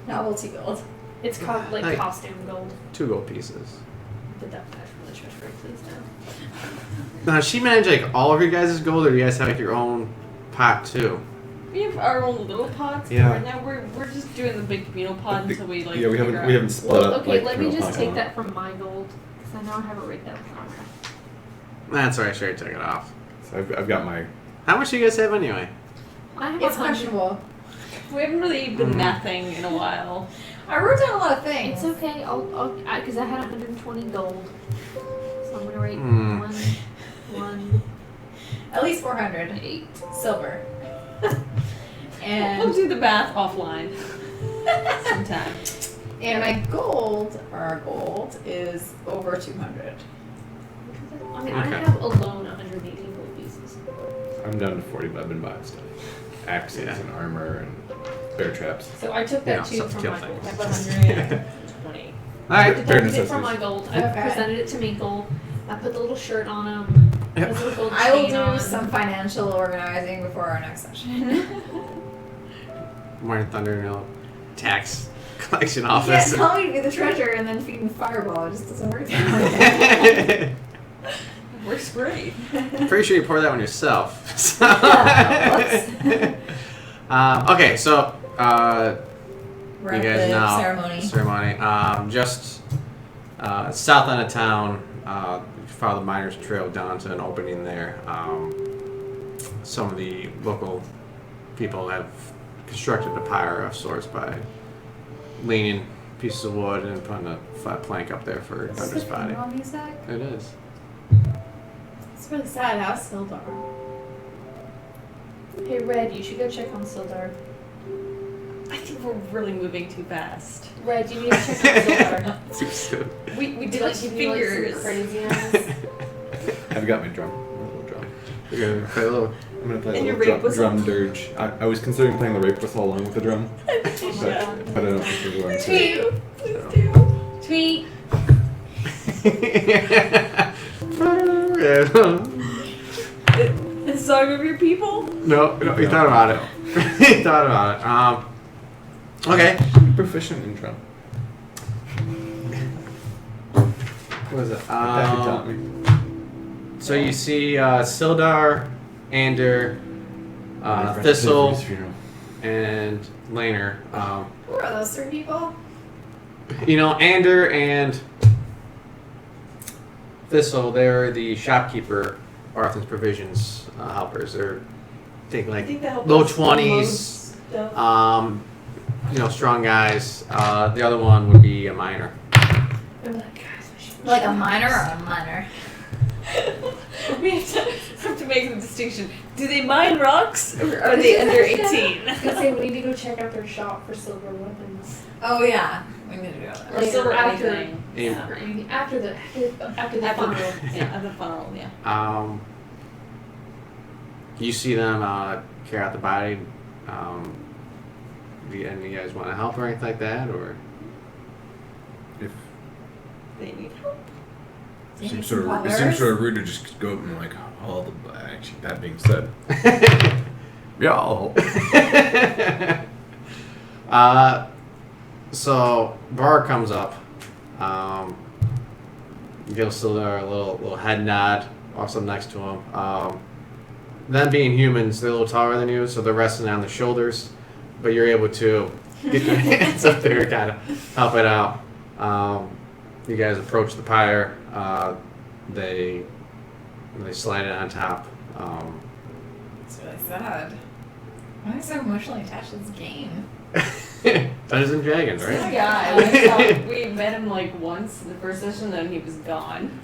Novelty gold. It's like Like- costume gold. 2 gold pieces. Put that back from the treasury, please now. Now, does she manage like all of your guys' gold, or do you guys have like your own pot too? We have our own little pots, Yeah. but right now we're just doing the big communal pot until we like. Yeah, we figure haven't out- split Well, up. okay, like, let me funeral just pots take on. that from my gold, because I know I have it written down somewhere. That's right, sure, take it off. So I've got my. How much do you guys have anyway? I have It's 100. questionable. We haven't really been Mhm. mathing in a while. I wrote down a lot of things. It's okay. Because I had 120 gold, so I'm gonna write Hmm. 1, At least 400 8. silver. We'll and do the math offline sometime. my gold, or our gold, is over 200. I mean, Okay. I have alone 180 gold pieces. I'm down to 40, but I've been buying stuff. Axes Yeah. and armor and bear traps. So I took that Yeah, too stuff to from kill my gold. I things. have 120. I Alright. deducted it necessities. from my gold. I Okay. presented it to Minkle. I put the little shirt on him. Yep. His little gold I will chain do on. some financial organizing before our next session. Mourning Thunder, you know, tax collection Yeah, office. tell me to be the treasurer and then feed me fireball. It just doesn't work. Works great. Pretty sure you pour that one yourself. So- Yeah, okay, so We're you at guys the know ceremony. just south end of town. Follow the Miners Trail down to an opening there. Some of the local people have constructed a pyre of sorts by leaning pieces of wood and putting a flat plank up there for Is Thunder's this the body. funeral music? It is. It's really sad. How's Sildar? Hey, Red, you should go check on Sildar. I think we're really moving too fast. Red, you need to check on Sildar. Too soon. We Did did like give you like some fingers. crazy eyes? I've got my drum. My little drum. You're gonna play a little I'm gonna play And a your little rape whistle? drum dirge. I was considering playing the rape whistle along with the drum, but Yeah. I don't think we're going to. Please do. Tweet. The song of your people? No, he thought about it. He thought about it. Okay. Be proficient in drum. What is it? That he taught me. So you see Sildar, Ander, My friend Thistle, Tiffany's funeral. and Laner. Who are those 3 people? You know, Ander and Thistle, they're the shopkeeper, Arthur's Provisions helpers. They're, I think, I like think that helped low us load 20s, stuff. you know, strong guys. The other one would be a miner. I'm like, guys, we should. Like a minor or a minor? We have to make the distinction. Do they mine rocks or are they under 18? I was gonna say we need to go check out their shop for silver weapons. Oh yeah, we need to do that. Or Like, silver after- anything. Yeah. Or maybe after the At the funnel. yeah, at the funnel, yeah. You see them carry out the body. Do any of you guys want to help or anything like that, or? If They need help. Do you seems need sort some of, it seems colors? sort of rude to just go up and like all the. Actually, that being said, yeah, I'll help. So Bar comes up. Gives Sildar a little head nod, walks up next to him. Them being humans, they're a little taller than you, so they're resting on their shoulders, but you're able to get your hands up there and kind of help it out. You guys approach the pyre. They slide it on top. It's really sad. Why am I so emotionally attached to this game? Dungeons and Dragons, This right? guy, we met him like once in the first session, then he was gone.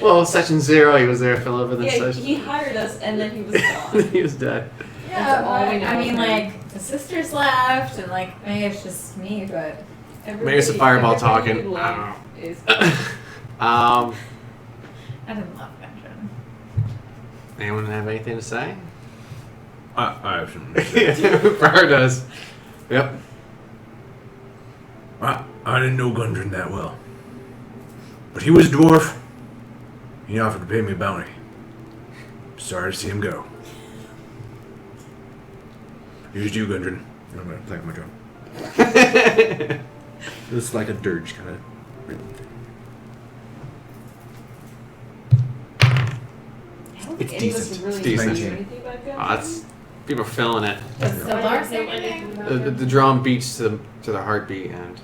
Well, session 0, he was there for a little bit. Then Yeah, session he hired us and then he was gone. he was dead. Yeah, all we know I mean, of him. like the sisters left, and like maybe it's just me, but Maybe it's a fireball everybody talking. you love is I didn't love Gundren. Anyone have anything to say? I have some. Bar does. Yep. I didn't know Gundren that well, but he was a dwarf. He offered to pay me a bounty. Sorry to see him go. Here's to you, Gundren. And I'm gonna play my drum. It's like a dirge kind of. I don't It's think any of us decent. really It's decent. knew anything about Gundren. That's people are feeling it. Does So Sildar I say don't know anything? anything about The drum beats to the heartbeat, and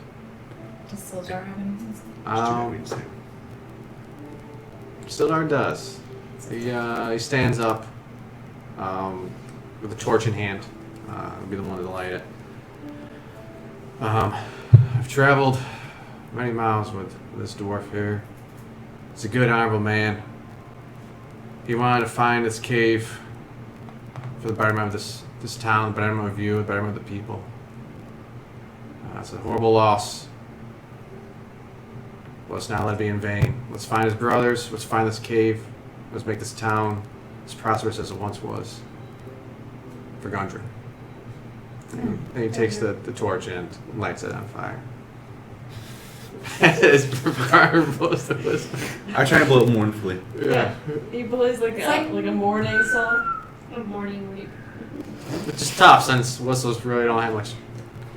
Does Sildar have anything? Sildar does. He stands up with a torch in hand. He'll be the one to light it. I've traveled many miles with this dwarf here. He's a good, honorable man. He wanted to find this cave for the betterment of this town, the betterment of you, the betterment of the people. It's a horrible loss. Let's not let it be in vain. Let's find his brothers. Let's find this cave. Let's make this town as prosperous as it once was. For Gundren. And he takes the torch and lights it on fire. As Bar blows the whistle. I try and blow it mournfully. Yeah. He plays like It's a mourning song. A morning reap. Which is tough since whistles really don't have much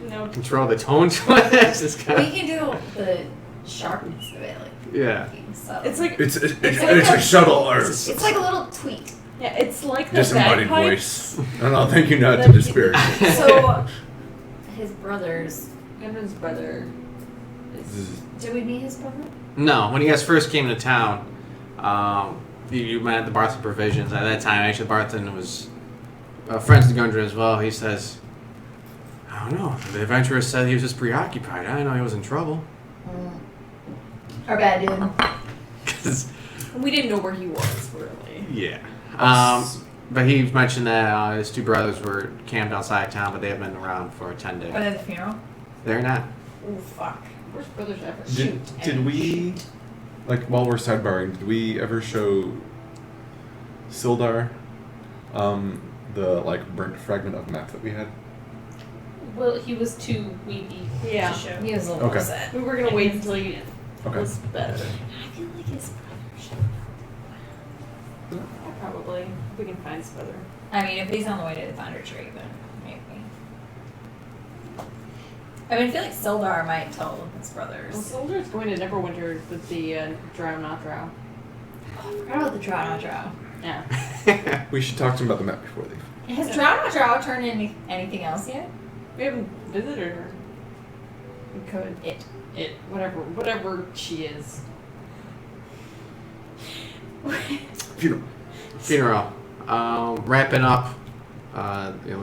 No. control the tone to it. It's just kind We of, can do the sharpness of it, like yeah. being subtle. It's like It's like a subtle art. It's like a little tweet. yeah, it's like the Disembodied bagpipes. voice. And I'll thank you not to That- disparage. So his brothers. Gundren's brother is Did we meet his brother? No, when you guys first came to town, you met at the Barthen Provisions. At that time, actually, Barthen was friends with Gundren as well. He says, I don't know, the adventurer said he was just preoccupied. I didn't know he was in trouble. Our bad dude. 'Cause- we didn't know where he was really. yeah. But he mentioned that his two brothers were camped outside town, but they haven't been around for 10 days. Are they at the funeral? They're not. Oh fuck. Worst brothers ever. Did we, like, while we're sidebarring, did we ever show Sildar The burnt fragment of map that we had. Well, he was too weepy Yeah. to show. He was a little Okay. upset. We were gonna wait until he Okay. was better. I feel like his brother should know. Probably. If we can find his brother. I mean, if he's on the way to the Thunder Tree, then maybe. I mean, I feel like Sildar might tell his Well, brothers. Soldier's going to Neverwinter with the Drow Not Drow. Oh, I forgot about the Drow not Drow. Yeah. We should talk to him about the map before they leave. Has Drow not Drow turned into anything else yet? We haven't visited her. We could. It. Whatever she is. Funeral. Funeral. Ramping up.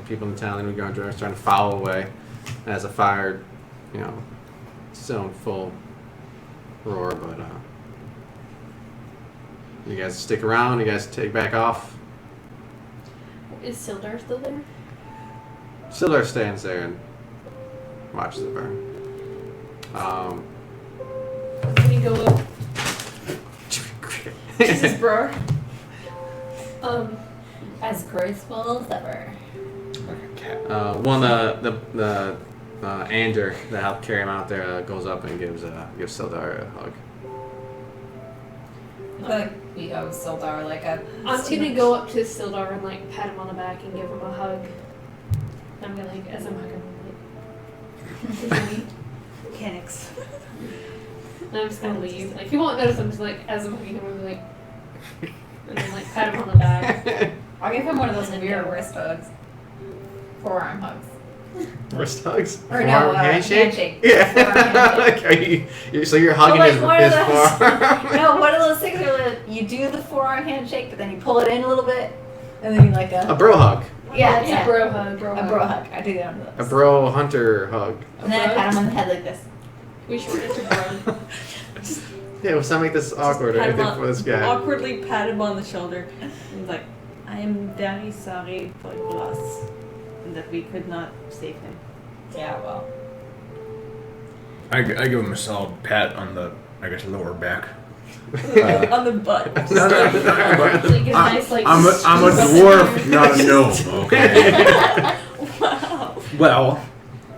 People in the town, and Gundren are starting to follow away as a fire, still in full roar. But you guys stick around. You guys take back off. Is Sildar still there? Sildar stands there and watches it burn. Can we go up? Jesus, bro. As graceful as ever. Like a cat. One the Ander that helped carry him out there goes up and gives Sildar a hug. I feel like we owe Sildar like a. I'm gonna go up to Sildar and pat him on the back and give him a hug. I'm gonna as I'm hugging him Mechanics. and I'm just gonna leave. He won't notice. I'm just as I'm hugging him, I'm and then pat him on the back. I'll give him one of those weird wrist hugs. Forearm hugs. Wrist hugs? Or no, Forearm handshake? handshake. Yeah. Forearm handshake. So you're hugging But, his one of those, forearm. No, one of those things where you do the forearm handshake, but then you pull it in a little bit, and then you A bro hug. Yeah, It's yeah. a bro hug. A bro hug. I do that on A those. bro hunter hug. And then I pat him on the head like this. We should get to bro. Yeah, let's not make this awkward or Pat him anything on- for this guy. Awkwardly pat him on the shoulder. And like, I am very sorry for your loss. And that we could not save him. Yeah, well. I give him a solid pat on the, lower back. On the butt. No, Like a nice I'm a dwarf, not a gnome, okay? Wow. Well,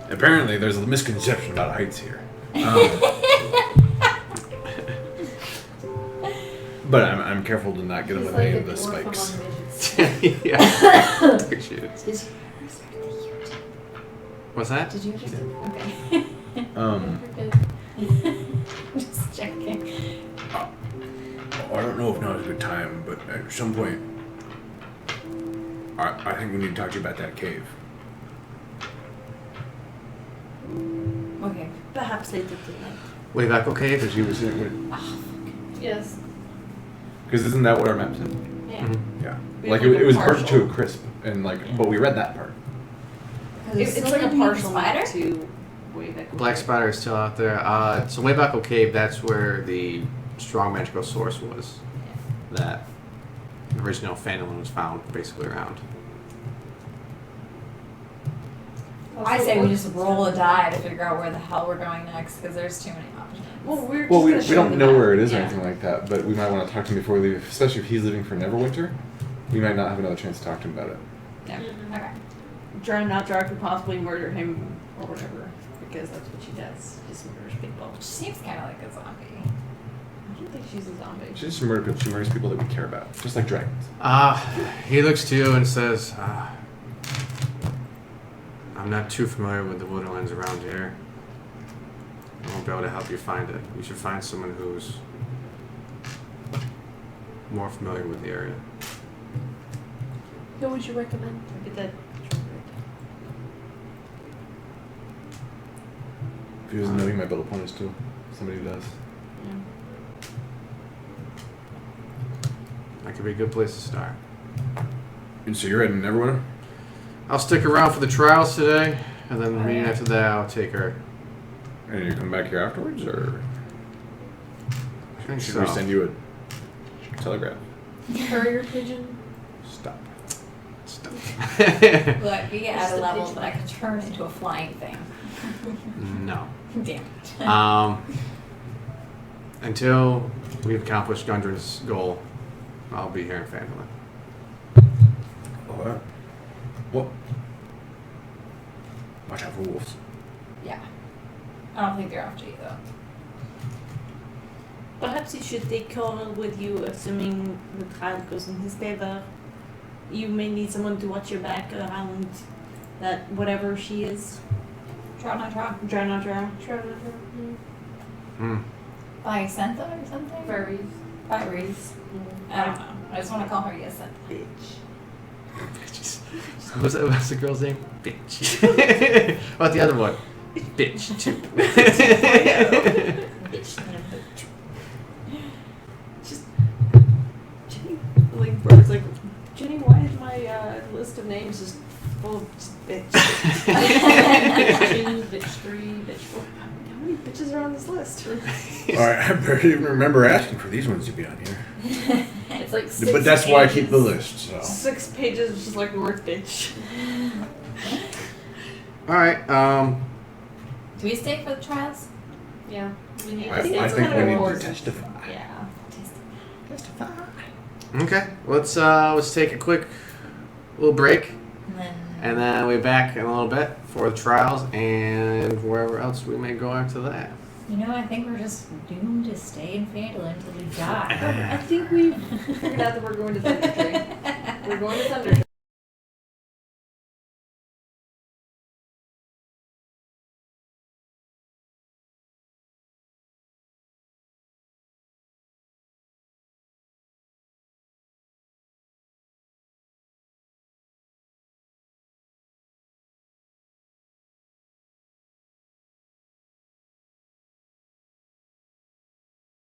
apparently there's a misconception about heights here. But I'm careful to not get him with any of the spikes. Yeah. Appreciate it. Did you ever start the year? What's that? Did you ever start? Okay. Just checking. I don't know if now is a good time, but at some point, I think we need to talk to you about that cave. Okay. Perhaps later tonight. Way back okay? Because you was Yes. Because isn't that what our map said? Yeah. Yeah. We Like have it was partial. part to a crisp, and but we read that part. It's like a partial map to way back. Black Spider is still out there. So way back cave, that's where the strong magical source was. That original Phandelver was found basically around. I say we just roll a die to figure out where the hell we're going next, because there's too many options. Well, we're Well, just we gonna show don't them know the where it map. is or Yeah. anything like that, but we might want to talk to him before we leave, especially if he's leaving for Neverwinter. We might not have another chance to talk to him about it. Yeah. Okay. Drow Not Drow could possibly murder him or whatever, because that's what she does. She murders people. She seems kind of like a zombie. I don't think she's a zombie. She just murders people. She murders people that we care about, just like dragons. He looks to you and says, I'm not too familiar with the woodlands around here. I won't be able to help you find it. You should find someone who's more familiar with the area. Who would you recommend? Get that. If he doesn't know, he might be able to point us to somebody who does. That could be a good place to start. And so you're heading to Neverwinter? I'll stick around for the trials today, and then the meeting after that, I'll take her. And you come back here afterwards, or I think should so. we send you a telegram? Courier pigeon. Stop. Look, we get Just at a a level pigeon. that I could turn into a flying thing. No. Damn it. Until we've accomplished Gundren's goal, I'll be here in Phandelver. What? Watch out for wolves. Yeah. I don't think they're after you though. Perhaps you should take Coral with you, assuming the trial goes in his favor. You may need someone to watch your back around that whatever she is. Drow not drow. Drow not drow. Hmm. By Sentha or something? Furries. By Reese. I don't know. I just want to call her Yasentha. Bitch. What's the girl's name? Bitch. What about the other one? Bitch too. Bitch. Just Jenny, like Bro's like, Jenny, why is my list of names just full of just bitch? Bitch 2, bitch 3, bitch 4. How many bitches are on this list? Alright, I barely even remember asking for these ones to be on here. It's like 6 But that's why I keep the pages. list, so. 6 pages of just like the word bitch. Alright, Do we stay for the trials? Yeah. We need I to say think it's we kind of need to important. testify. Yeah. okay. Let's take a quick little break. And then we'll be back in a little bit for the trials and wherever else we may go after that. You know, I think we're just doomed to stay in Phandelver until we die. I think we figured out that we're going to Thunder Tree. We're going to Thunder Tree.